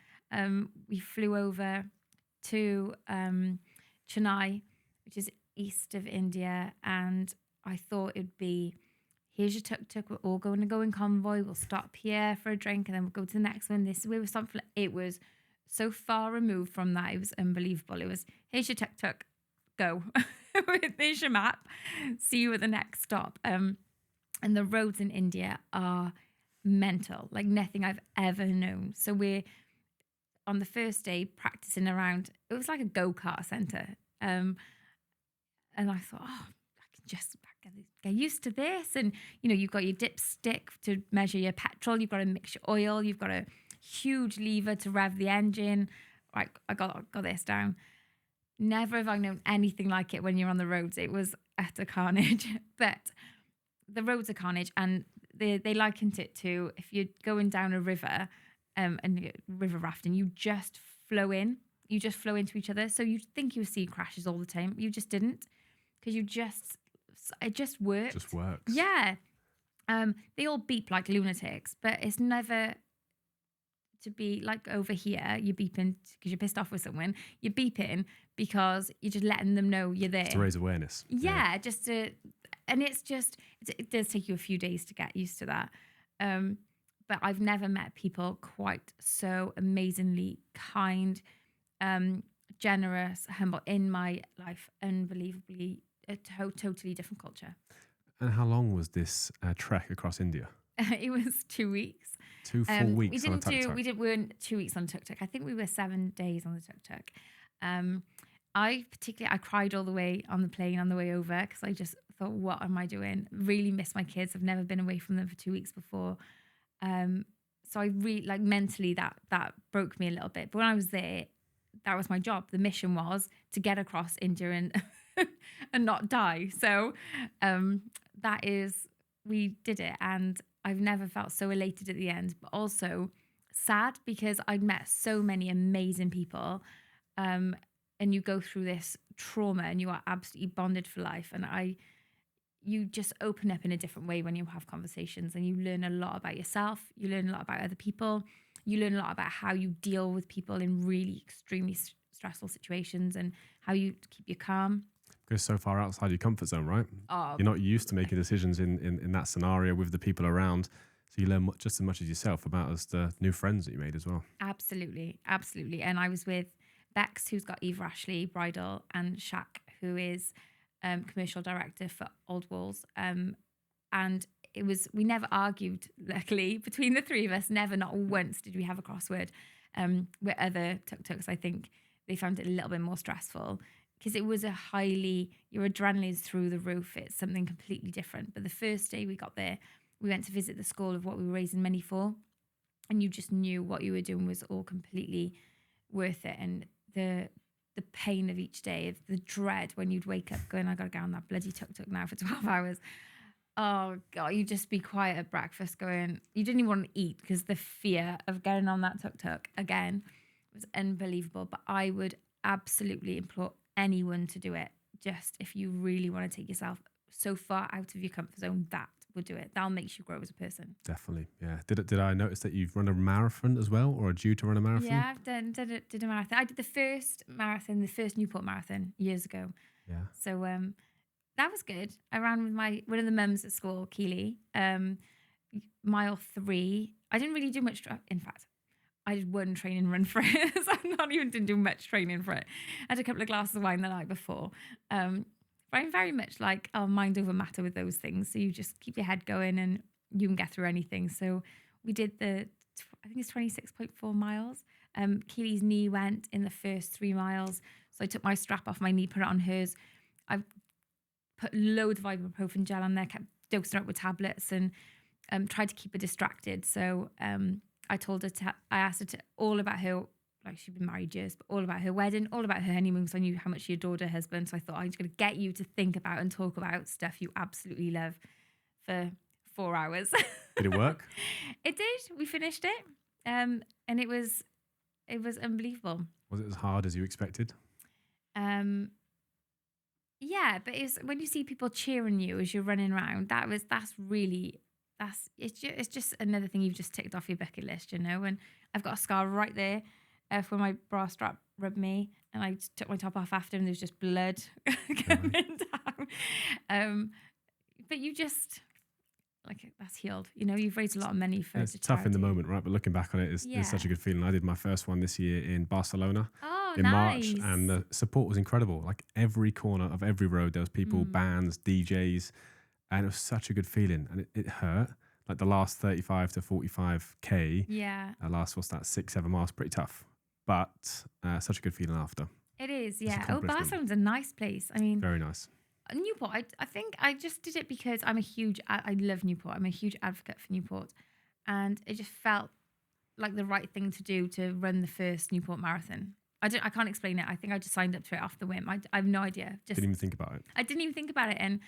we flew over to Chennai, which is east of India, and I thought it'd be, here's your tuk-tuk, we're all going to go in convoy, we'll stop here for a drink and then we'll go to the next one. This is where we're stopping. It was so far removed from that. It was unbelievable. It was, here's your tuk-tuk, go. There's your map, see you at the next stop. And the roads in India are mental, like nothing I've ever known. So we're on the first day practicing around, it was like a go-kart centre. And I thought, oh, I can just get used to this. And, you know, you've got your dipstick to measure your petrol. You've got to mix your oil. You've got a huge lever to rev the engine. Right, I got this down. Never have I known anything like it when you're on the roads. It was utter carnage. But the roads are carnage. And they likened it to if you're going down a river and river rafting, you just flow in. You just flow into each other. So you think you see crashes all the time. You just didn't. Because it just worked. Just works. Yeah. They all beep like lunatics, but it's never to be like over here, you're beeping because you're pissed off with someone. You're beeping because you're just letting them know you're there. Just to raise awareness. Yeah, and it's just, it does take you a few days to get used to that. But I've never met people quite so amazingly kind, generous, humble in my life. Unbelievably, a totally different culture. And how long was this trek across India? It was 2 weeks. 2 full weeks on a tuk-tuk. We weren't 2 weeks on a tuk-tuk. I think we were 7 days on the tuk-tuk. I cried all the way on the plane on the way over because I just thought, what am I doing? Really miss my kids. I've never been away from them for 2 weeks before. So I really, like, mentally that broke me a little bit. But when I was there, that was my job. The mission was to get across India and and not die. So we did it. And I've never felt so elated at the end, but also sad because I'd met so many amazing people. And you go through this trauma and you are absolutely bonded for life. And you just open up in a different way when you have conversations, and you learn a lot about yourself. You learn a lot about other people. You learn a lot about how you deal with people in really extremely stressful situations and how you keep you calm. Goes so far outside your comfort zone, right? Oh, you're not used to making decisions in that scenario with the people around. So you learn just as much as yourself about as the new friends that you made as well. Absolutely. And I was with Bex, who's got Eve Ashley Bridal, and Shaq, who is commercial director for Old Walls. And we never argued, luckily, between the three of us. Never, not once did we have a crossword. With other tuk-tuks, I think they found it a little bit more stressful because it was your adrenaline's through the roof. It's something completely different. But the first day we got there, we went to visit the school of what we were raising money for. And you just knew what you were doing was all completely worth it. And the pain of each day, of the dread when you'd wake up going, I got to go on that bloody tuk-tuk now for 12 hours. Oh, God, you'd just be quiet at breakfast going, you didn't even want to eat because the fear of getting on that tuk-tuk again was unbelievable. But I would absolutely implore anyone to do it. Just if you really want to take yourself so far out of your comfort zone, that would do it. That'll make you grow as a person. Definitely, yeah. Did I notice that you've run a marathon as well, or are due to run a marathon? Yeah, I've did a marathon. I did the first Newport marathon years ago. Yeah. So that was good. I ran with one of the mums at school, Keely. Mile 3. I didn't really do much. In fact, I did one training run for it. So didn't do much training for it. I had a couple of glasses of wine the night before. But I'm very much like, mind over matter with those things. So you just keep your head going and you can get through anything. So we did I think it's 26.4 miles. Keely's knee went in the first 3 miles. So I took my strap off my knee, put it on hers. I put loads of ibuprofen gel on there, kept dosing her up with tablets and tried to keep her distracted. So I asked her all about her like she'd been married years, but all about her wedding, all about her honeymoon. So I knew how much she adored her husband. So I thought I'm just going to get you to think about and talk about stuff you absolutely love for 4 hours. Did it work? It did. We finished it, and it was unbelievable. Was it as hard as you expected? Yeah, but it's when you see people cheering you as you're running around. It's just another thing you've just ticked off your bucket list, And I've got a scar right there where my bra strap rubbed me, and I took my top off after, and there's just blood coming down. But you just that's healed. You've raised a lot of money for. It's tough in the moment, right? But looking back on it, it's such a good feeling. I did my first one this year in Barcelona. In nice. March, and the support was incredible. Like every corner of every road, there was people, bands, DJs, and it was such a good feeling. And it hurt. Like the last 35 to 45k. Yeah. Last 6-7 miles, pretty tough, but such a good feeling after. It is, yeah. Barcelona's a nice place. I mean, very nice. Newport. I think I just did it because I love Newport. I'm a huge advocate for Newport, and it just felt like the right thing to do to run the first Newport Marathon. I can't explain it. I think I just signed up to it off the whim. I have no idea. Didn't even think about it. I didn't even think about it. And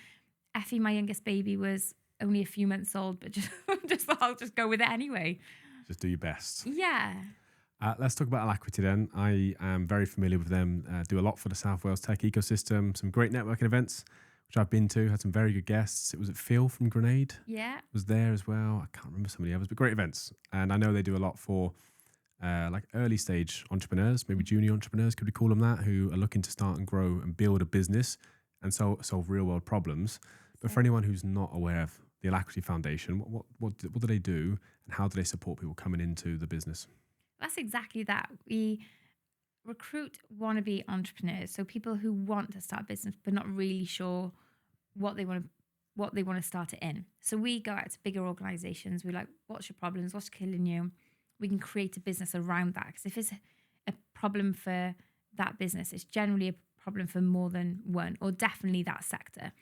Effie, my youngest baby, was only a few months old, but just thought I'll just go with it anyway. Just do your best. Yeah. Let's talk about Alacrity then. I am very familiar with them. Do a lot for the South Wales tech ecosystem. Some great networking events, which I've been to. Had some very good guests. It was at Phil from Grenade. Yeah. Was there as well. I can't remember some of the others, but great events. And I know they do a lot for like early stage entrepreneurs, maybe junior entrepreneurs, could we call them that, who are looking to start and grow and build a business and solve real world problems. But for anyone who's not aware of the Alacrity Foundation, what do they do, and how do they support people coming into the business? That's exactly that. We recruit wannabe entrepreneurs, so people who want to start a business but not really sure what they want to start it in. So we go out to bigger organizations. We're like, what's your problems? What's killing you? We can create a business around that, because if it's a problem for that business, it's generally a problem for more than one, or definitely that sector.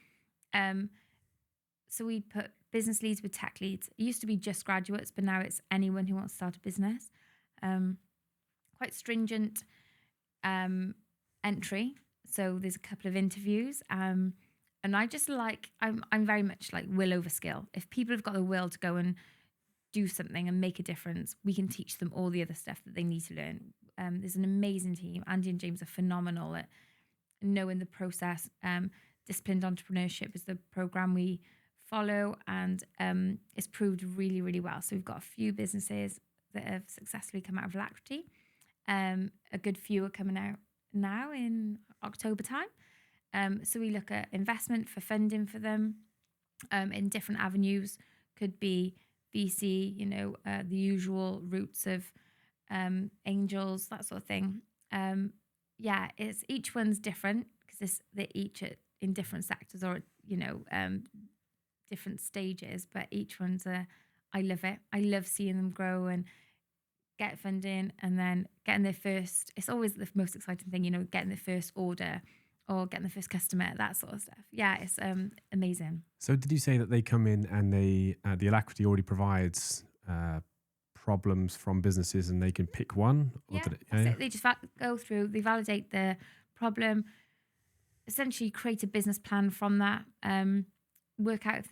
So we put business leads with tech leads. It used to be just graduates, but now it's anyone who wants to start a business. Quite stringent entry. So there's a couple of interviews. And I just I'm very much like will over skill. If people have got the will to go and do something and make a difference, we can teach them all the other stuff that they need to learn. There's an amazing team. Andy and James are phenomenal at knowing the process. Disciplined Entrepreneurship is the program we follow, and it's proved really, really well. So we've got a few businesses that have successfully come out of Alacrity. A good few are coming out now in October time. So we look at investment for funding for them in different avenues. Could be VC, the usual routes of angels, that sort of thing. It's each one's different, because they're each in different sectors, or different stages, but each one's I love it. I love seeing them grow and get funding, and then getting their first. It's always the most exciting thing, getting the first order or getting the first customer, that sort of stuff. Yeah, it's amazing. So did you say that they come in and the Alacrity already provides problems from businesses, and they can pick one? Or They just go through, they validate the problem, essentially create a business plan from that, work out if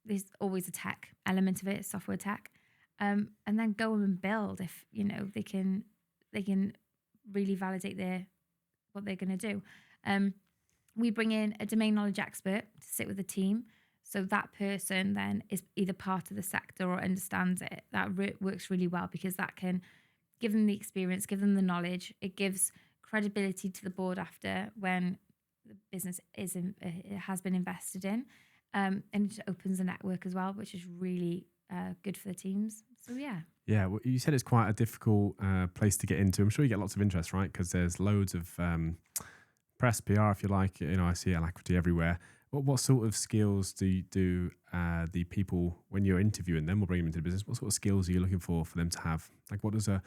there's always a tech element of it, software tech, and then go and build if they can really validate what they're going to do. We bring in a domain knowledge expert to sit with the team, so that person then is either part of the sector or understands it. That works really well, because that can give them the experience, give them the knowledge. It gives credibility to the board after, when the business it has been invested in, and it opens a network as well, which is really good for the teams. So yeah, well, you said it's quite a difficult place to get into. I'm sure you get lots of interest, right? Because there's loads of press, PR, if you like. I see Alacrity everywhere. What sort of skills do the people, when you're interviewing them or bringing them into the business, what sort of skills are you looking for them to have? Like, what does a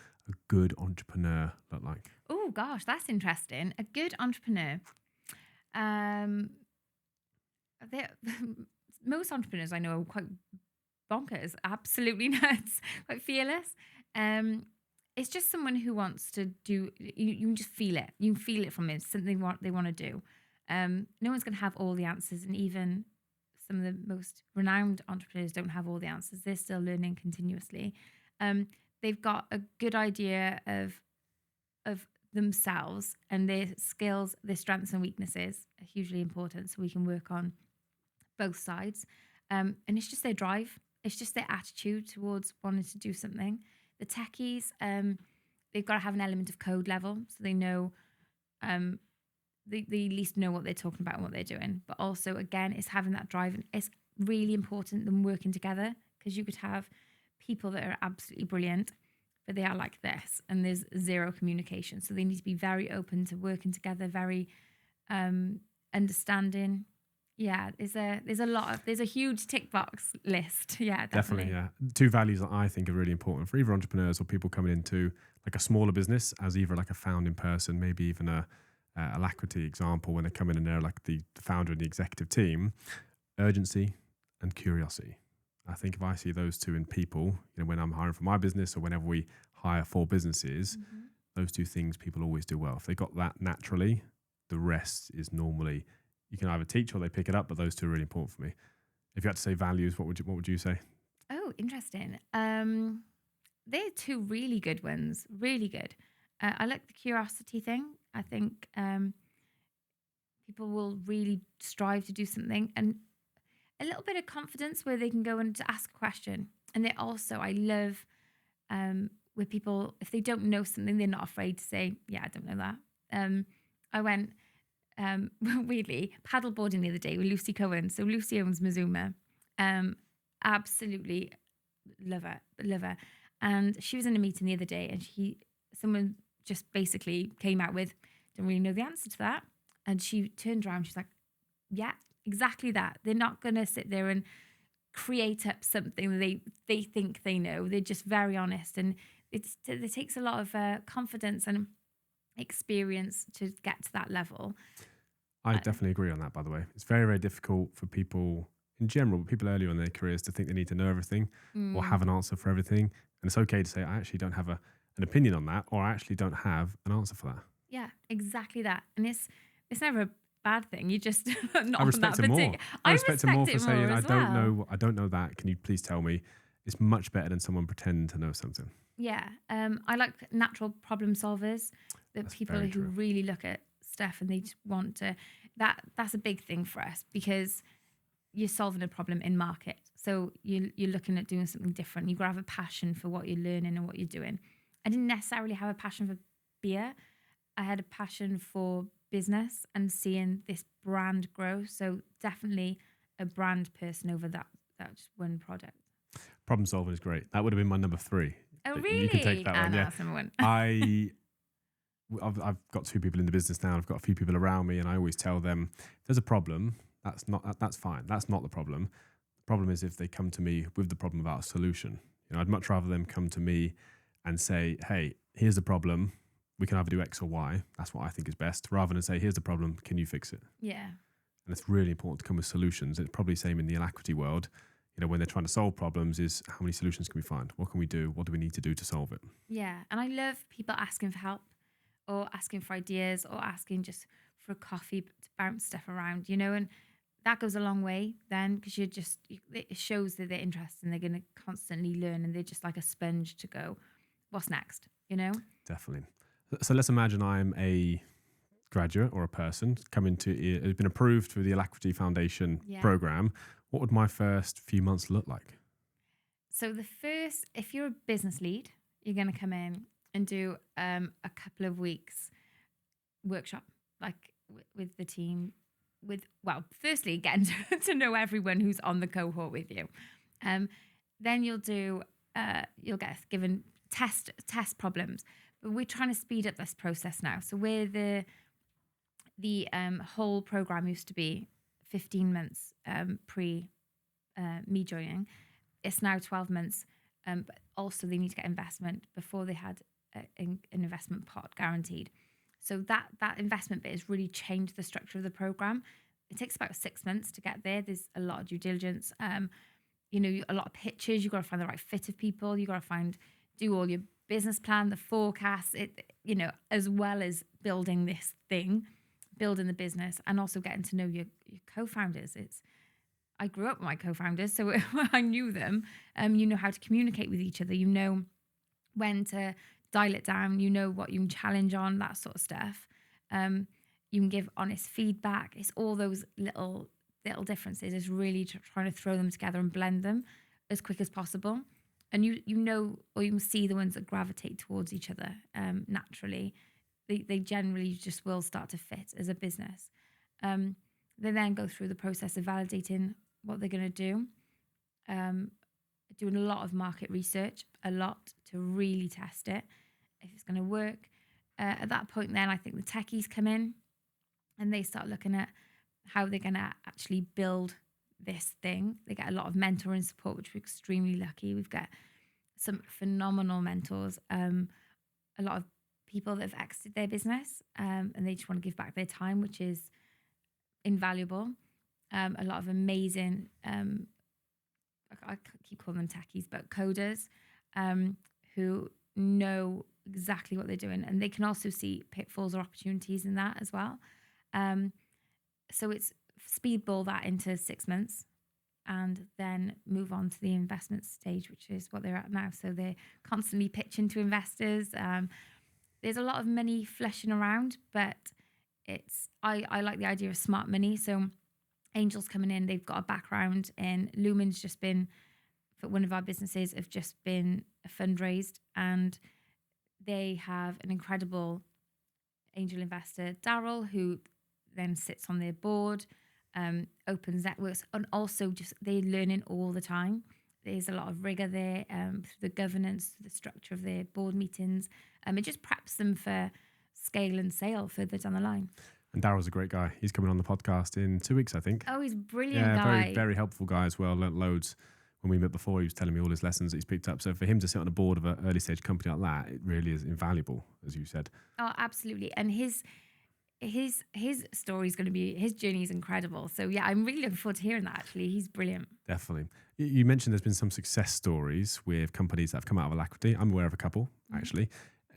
good entrepreneur look like? Oh gosh, that's interesting. A good entrepreneur. Most entrepreneurs I know are quite bonkers, absolutely nuts, quite fearless. It's just someone who wants to do. You can just feel it. You can feel it from it. It's something they want to do. No one's going to have all the answers, and even some of the most renowned entrepreneurs don't have all the answers. They're still learning continuously. They've got a good idea of themselves, and their skills, their strengths and weaknesses are hugely important. So we can work on both sides. And it's just their drive. It's just their attitude towards wanting to do something. The techies, they've got to have an element of code level, so they know, they at least know what they're talking about and what they're doing. But also, again, it's having that drive, and it's really important them working together, because you could have people that are absolutely brilliant, but they are like this, and there's zero communication. So they need to be very open to working together, very understanding. Yeah, there's a huge tick box list. Yeah, definitely. Yeah. Two values that I think are really important for either entrepreneurs or people coming into like a smaller business as either like a founding person, maybe even a Alacrity example, when they come in and they're like the founder and the executive team: urgency and curiosity. I think if I see those two in people, when I'm hiring for my business or whenever we hire for businesses, those two things people always do well. If they got that naturally, the rest is normally, you can either teach or they pick it up, but those two are really important for me. If you had to say values, what would you say? Oh, interesting. They're two really good ones. Really good. I like the curiosity thing. I think people will really strive to do something, and a little bit of confidence where they can go and to ask a question. And they also, I love where people, if they don't know something, they're not afraid to say, yeah, I don't know that. I went weirdly paddleboarding the other day with Lucy Cohen. So Lucy owns Mazuma. Absolutely love her. And she was in a meeting the other day, and someone just basically came out with, don't really know the answer to that. And she turned around, she's like, yeah, exactly that. They're not going to sit there and create up something they think they know. They're just very honest, and it takes a lot of confidence and experience to get to that level. I definitely agree on that, by the way. It's very, very difficult for people in general, people earlier in their careers, to think they need to know everything or have an answer for everything. And it's okay to say, I actually don't have an opinion on that, or I actually don't have an answer for that. Yeah, exactly that. And it's never a bad thing. You just not I respect it more. I respect it more for saying, I don't know that. Can you please tell me? It's much better than someone pretending to know something. Yeah. I like natural problem solvers, That's people who really look at stuff and they just want to, that's a big thing for us, because you're solving a problem in market. So you're looking at doing something different. You've got to have a passion for what you're learning and what you're doing. I didn't necessarily have a passion for beer. I had a passion for business and seeing this brand grow. So definitely a brand person over that just one product. Problem solving is great. That would have been my number 3. Oh, really? You can take that one. Yeah, that's number 1. I've got 2 people in the business now. I've got a few people around me, and I always tell them, if there's a problem, that's fine. That's not the problem. The problem is if they come to me with the problem without a solution. I'd much rather them come to me and say, hey, here's the problem. We can either do X or Y. That's what I think is best, rather than say, here's the problem. Can you fix it? Yeah. And it's really important to come with solutions. It's probably the same in the Alacrity world. When they're trying to solve problems, is how many solutions can we find? What can we do? What do we need to do to solve it? Yeah. And I love people asking for help, or asking for ideas, or asking just for a coffee to bounce stuff around, and that goes a long way then, because it shows that they're interested and they're going to constantly learn, and they're just like a sponge to go, what's next, Definitely. So let's imagine I'm a graduate or a person coming to, has been approved through the Alacrity Foundation program. What would my first few months look like? So if you're a business lead, you're going to come in and do a couple of weeks workshop, like with the team, firstly getting to know everyone who's on the cohort with you. Then you'll get given test problems, but we're trying to speed up this process now. So where the whole program used to be 15 months pre me joining, it's now 12 months. But also they need to get investment. Before they had an investment pot guaranteed. So that investment bit has really changed the structure of the program. It takes about 6 months to get there. There's a lot of due diligence. A lot of pitches. You've got to find the right fit of people. You've got to find do all your business plan, the forecasts, as well as building this thing, building the business, and also getting to know your co-founders. I grew up with my co-founders, so I knew them. You know how to communicate with each other. You know when to dial it down. You know what you can challenge on, that sort of stuff. You can give honest feedback. It's all those little differences. It's really trying to throw them together and blend them as quick as possible. And you know, or you can see the ones that gravitate towards each other naturally. They generally just will start to fit as a business. They then go through the process of validating what they're going to do, doing a lot of market research, a lot to really test it, if it's going to work. At that point, then I think the techies come in and they start looking at how they're going to actually build this thing. They get a lot of mentoring support, which we're extremely lucky. We've got some phenomenal mentors, a lot of people that have exited their business and they just want to give back their time, which is invaluable. A lot of amazing, I keep calling them techies, but coders who know exactly what they're doing, and they can also see pitfalls or opportunities in that as well. So it's speedball that into 6 months and then move on to the investment stage, which is what they're at now. So they're constantly pitching to investors. There's a lot of money fleshing around, but I like the idea of smart money. So angels coming in, they've got a background in Lumen's just been, for one of our businesses, have just been fundraised, and they have an incredible angel investor, Daryl, who then sits on their board, opens networks, and also just they're learning all the time. There's a lot of rigor there, the governance, the structure of their board meetings. It just preps them for scale and sale further down the line. And Daryl's a great guy. He's coming on the podcast in 2 weeks, I think. Oh, he's a brilliant guy. Very, very helpful guy as well. Learnt loads. When we met before, he was telling me all his lessons that he's picked up. So for him to sit on the board of an early stage company like that, it really is invaluable, as you said. Oh, absolutely. And his story is going to be, his journey is incredible. So yeah, I'm really looking forward to hearing that, actually. He's brilliant. Definitely. You mentioned there's been some success stories with companies that have come out of Alacrity. I'm aware of a couple, actually.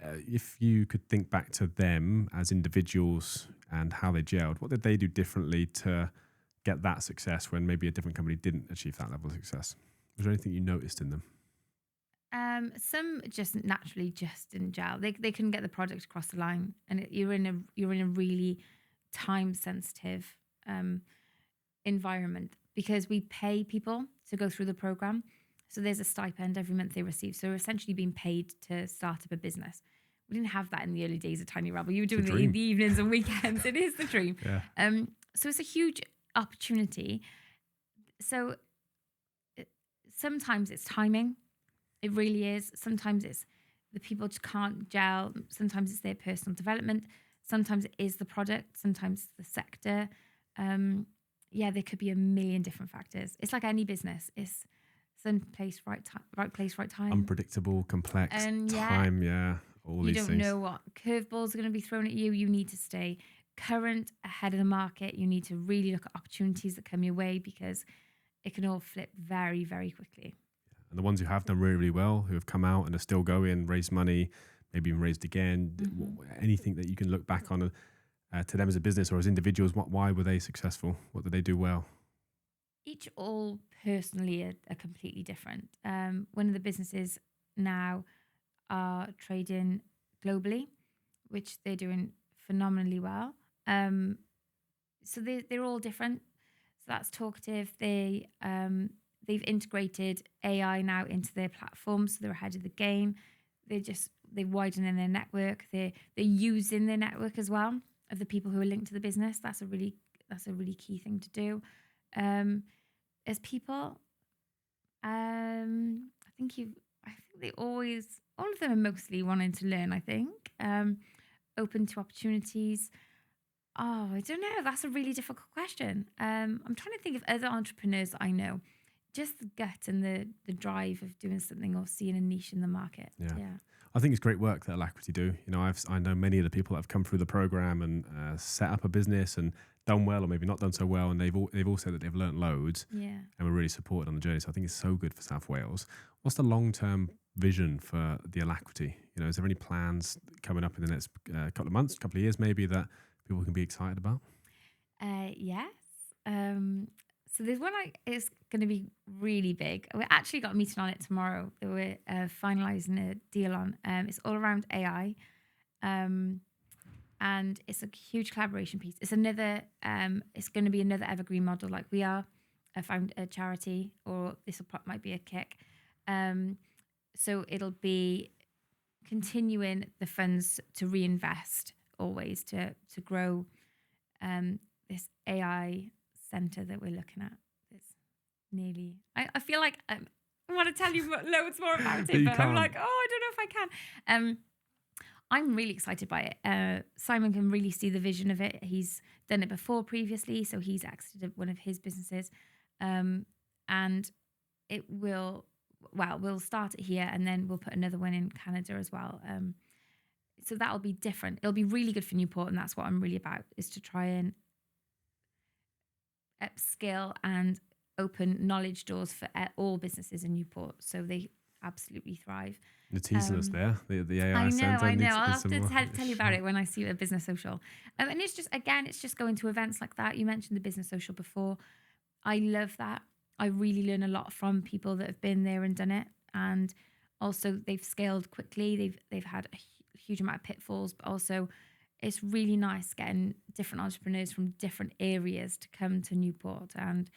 If you could think back to them as individuals and how they gelled, what did they do differently to get that success when maybe a different company didn't achieve that level of success? Was there anything you noticed in them? Some just naturally just didn't gel. They couldn't get the product across the line, and you're in a really time sensitive environment, because we pay people to go through the program. So there's a stipend every month they receive. So they're essentially being paid to start up a business. We didn't have that in the early days of Tiny Rebel. You were doing the evenings and weekends. It is the dream. Yeah. So it's a huge opportunity. So sometimes it's timing. It really is. Sometimes it's the people just can't gel. Sometimes it's their personal development. Sometimes it is the product. Sometimes it's the sector. There could be a million different factors. It's like any business. It's some place, right place, right time. Unpredictable, complex, time, all these things. You don't know what curveballs are going to be thrown at you. You need to stay current, ahead of the market. You need to really look at opportunities that come your way, because it can all flip very, very quickly. And the ones who have done really, really well, who have come out and are still going, raised money, maybe even raised again, anything that you can look back on to them as a business or as individuals, why were they successful? What did they do well? Each all personally are completely different. One of the businesses now are trading globally, which they're doing phenomenally well. So they're all different. So that's talkative. They've integrated AI now into their platform, so they're ahead of the game. They're widening their network. They're using their network as well of the people who are linked to the business. That's a really key thing to do. As people, I think they always, all of them are mostly wanting to learn. I think open to opportunities. Oh, I don't know. That's a really difficult question. I'm trying to think of other entrepreneurs that I know. just the gut and the drive of doing something or seeing a niche in the market. Yeah. Yeah. I think it's great work that Alacrity do. You know, I know many of the people that have come through the program and set up a business and done well, or maybe not done so well, and they've all said that they've learnt loads Yeah. and were really supported on the journey. So I think it's so good for South Wales. What's the long-term vision for the Alacrity? You know, is there any plans coming up in the next couple of months, couple of years maybe, that people can be excited about? Yes. So there's one it's going to be really big. We actually got a meeting on it tomorrow that we're finalising a deal on. It's all around AI, and it's a huge collaboration piece. It's another. It's going to be another evergreen model. Like we are found a charity, or this might be a kick. So it'll be continuing the funds to reinvest always to grow this AI centre that we're looking at. It's nearly. I feel like I want to tell you loads more about it, but I'm like, I don't know if I can. I'm really excited by it. Simon can really see the vision of it. He's done it before previously, so he's exited one of his businesses, and it will. Well, we'll start it here, and then we'll put another one in Canada as well. So that'll be different. It'll be really good for Newport, and that's what I'm really about, is to try and upskill and open knowledge doors for all businesses in Newport, so they absolutely thrive. You're teasing us there, the AI centre. I know. I'll have to tell you about it when I see a business social. And it's just going to events like that. You mentioned the business social before. I love that. I really learn a lot from people that have been there and done it, and also they've scaled quickly. They've had a huge amount of pitfalls, but also it's really nice getting different entrepreneurs from different areas to come to Newport, and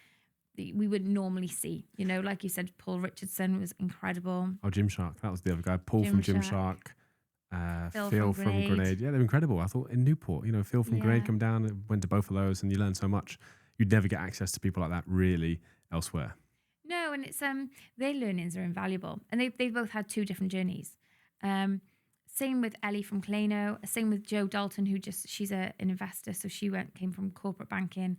we wouldn't normally see. You know, like you said, Paul Richardson was incredible. Oh, Gymshark, that was the other guy. Paul from Gymshark. Phil from Grenade. Yeah, they're incredible. I thought in Newport, you know, Phil from Grenade come down and went to both of those, and you learn so much. You'd never get access to people like that really elsewhere. No, and it's their learnings are invaluable, and they both had two different journeys. Same with Ellie from Clano. Same with Jo Dalton, who she's an investor, so she came from corporate banking.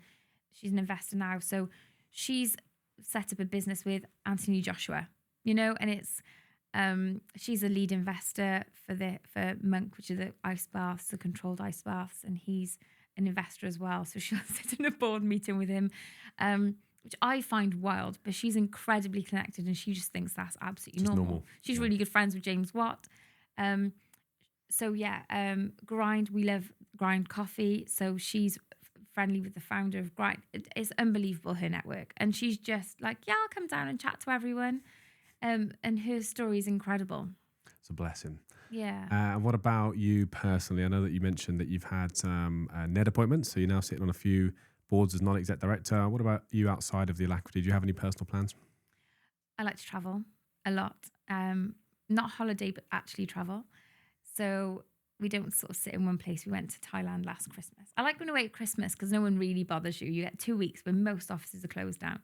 She's an investor now, so she's set up a business with Anthony Joshua. You know, and it's she's a lead investor for Monk, which are the ice baths, the controlled ice baths, and he's an investor as well. So she'll sit in a board meeting with him, which I find wild, but she's incredibly connected, and she just thinks that's absolutely normal. She's really good friends with James Watt. Grind, we love Grind Coffee. So she's friendly with the founder of Grind. It's unbelievable, her network. And she's just like, yeah, I'll come down and chat to everyone. And her story is incredible. It's a blessing. Yeah. And what about you personally? I know that you mentioned that you've had some NED appointments, so you're now sitting on a few boards as non-exec director. What about you outside of the Alacrity? Do you have any personal plans? I like to travel a lot. Not holiday, but actually travel. So we don't sort of sit in one place. We went to Thailand last Christmas. I like going away at Christmas because no one really bothers you. You get 2 weeks when most offices are closed down.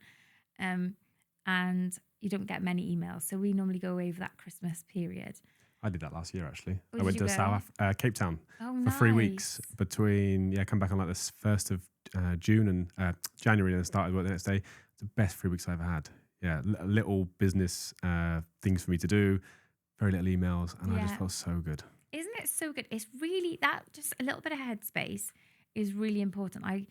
And you don't get many emails. So we normally go away for that Christmas period. I did that last year, actually. Where I went did to you go? Cape Town for Nice. 3 weeks between, come back on like the 1st of June and January, and then started work the next day. It's the best 3 weeks I ever had. Yeah, little business things for me to do, very little emails, and I just felt so good. Isn't it so good? It's really that, just a little bit of headspace is really important. I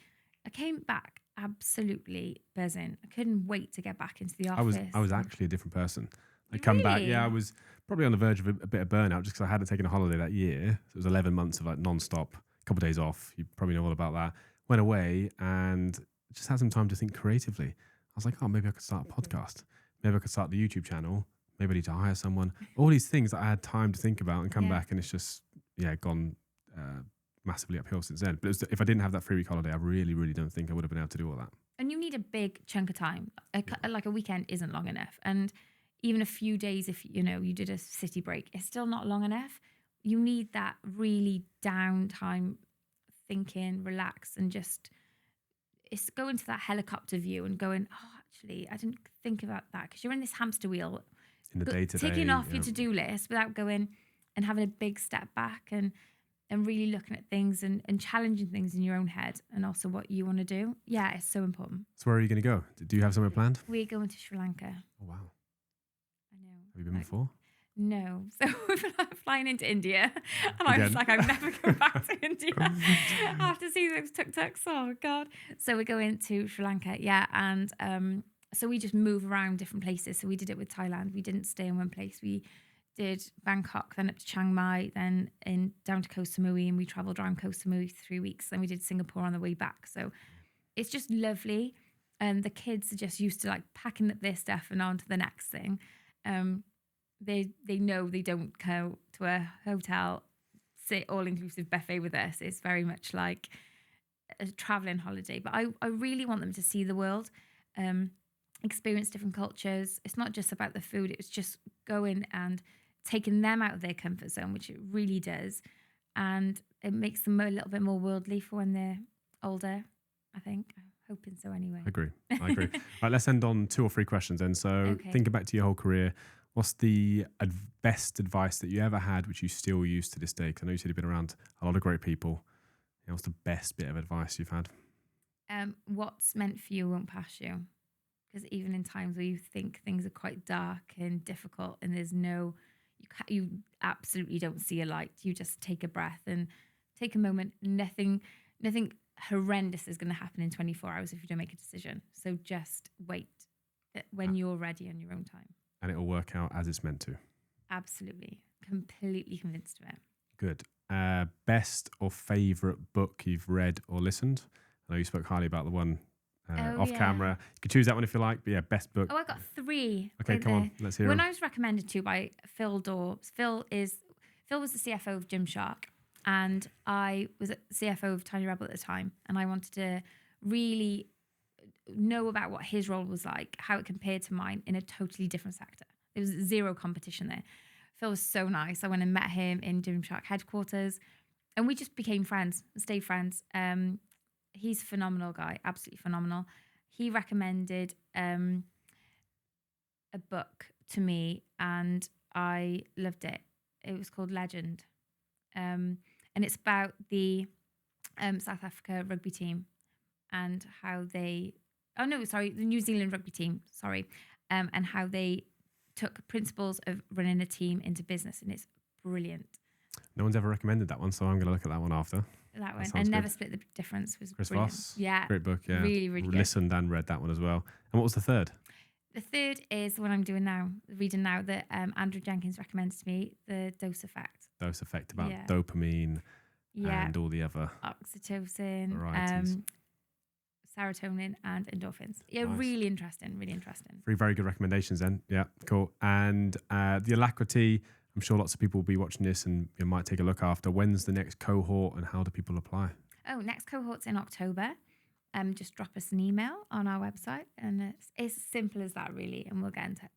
came back absolutely buzzing. I couldn't wait to get back into the office. I was actually a different person. I come back, I was probably on the verge of a bit of burnout just because I hadn't taken a holiday that year. So it was 11 months of like non-stop, a couple of days off. You probably know all about that. Went away and just had some time to think creatively. I was like, oh, maybe I could start a podcast. Maybe I could start the YouTube channel. Maybe I need to hire someone. All these things that I had time to think about and come back, and it's just, gone massively uphill since then. But if I didn't have that 3 week holiday, I really, really don't think I would have been able to do all that. And you need a big chunk of time. Like a weekend isn't long enough. And even a few days, if you did a city break, it's still not long enough. You need that really downtime, thinking, relax, and just it's going to that helicopter view and going, oh, actually, I didn't think about that, because you're in this hamster wheel in the day-to-day, ticking off your to-do list without going and having a big step back. And and really looking at things and challenging things in your own head and also what you want to do. Yeah, it's so important. So where are you going to go? Do you have somewhere planned? We're going to Sri Lanka. Oh, wow. I know. Have you been before? No. So we're flying into India. And I was like, I'm never going back to India after seeing those tuk-tuks. Oh, God. So we're going to Sri Lanka. Yeah. And so we just move around different places. So we did it with Thailand. We didn't stay in one place. We did Bangkok, then up to Chiang Mai, then down to Koh Samui, and we travelled around Koh Samui 3 weeks. Then we did Singapore on the way back. So it's just lovely. And the kids are just used to like packing up their stuff and on to the next thing. They know they don't go to a hotel, sit all-inclusive buffet with us. It's very much like a travelling holiday. But I really want them to see the world, experience different cultures. It's not just about the food. It's just going and taking them out of their comfort zone, which it really does. And it makes them a little bit more worldly for when they're older, I think. I'm hoping so anyway. I agree. Right, let's end on 2 or 3 questions then. So thinking back to your whole career, what's the best advice that you ever had, which you still use to this day? Because I know you said you've been around a lot of great people. What's the best bit of advice you've had? What's meant for you won't pass you. Because even in times where you think things are quite dark and difficult and there's you absolutely don't see a light, you just take a breath and take a moment. Nothing horrendous is going to happen in 24 hours if you don't make a decision. So just wait when you're ready on your own time. And it'll work out as it's meant to. Absolutely. Completely convinced of it. Good. Best or favourite book you've read or listened? I know you spoke highly about the one off camera. You could choose that one if you like, but yeah, best book. Oh, I got 3. Okay, come on, let's hear them. I was recommended to by Phil Dawes. Phil was the CFO of Gymshark, and I was CFO of Tiny Rebel at the time, and I wanted to really know about what his role was like, how it compared to mine in a totally different sector. There was 0 competition there. Phil was so nice. I went and met him in Gymshark headquarters, and we just became friends, stayed friends. He's a phenomenal guy, absolutely phenomenal. He recommended a book to me, and I loved it. It was called Legend, and it's about the South Africa rugby team and how they... the New Zealand rugby team, and how they took principles of running a team into business, and it's brilliant. No one's ever recommended that one, so I'm going to look at that one after. That one, and Never Split the Difference was Chris brilliant. Voss, yeah, great book. Yeah, really good. Listened and read that one as well. And what was the third? The third is the one I'm doing now, reading now, that Andrew Jenkins recommends to me, The Dose Effect. Dose Effect, about dopamine and all the other oxytocin, varieties. serotonin and endorphins. Yeah, Nice. Really interesting. 3 very good recommendations then. Yeah, cool. And the Alacrity, I'm sure lots of people will be watching this and you might take a look after. When's the next cohort and how do people apply? Oh, next cohort's in October. Just drop us an email on our website, and it's as simple as that, really, and we'll get in touch.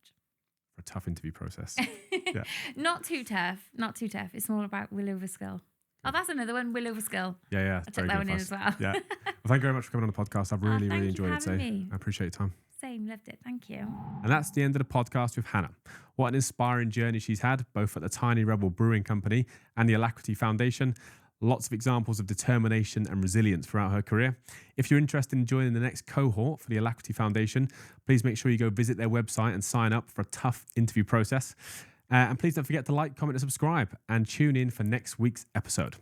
For a tough interview process. Yeah. Not too tough. It's all about will over skill. Oh, that's another one, will over skill. Yeah. I took that one in as well. Yeah. Well, thank you very much for coming on the podcast. I've really enjoyed it today. Me. I appreciate your time. Same, loved it. Thank you. And that's the end of the podcast with Hannah. What an inspiring journey she's had, both at the Tiny Rebel Brewing Company and the Alacrity Foundation. Lots of examples of determination and resilience throughout her career. If you're interested in joining the next cohort for the Alacrity Foundation, please make sure you go visit their website and sign up for a tough interview process. And please don't forget to like, comment, and subscribe, and tune in for next week's episode.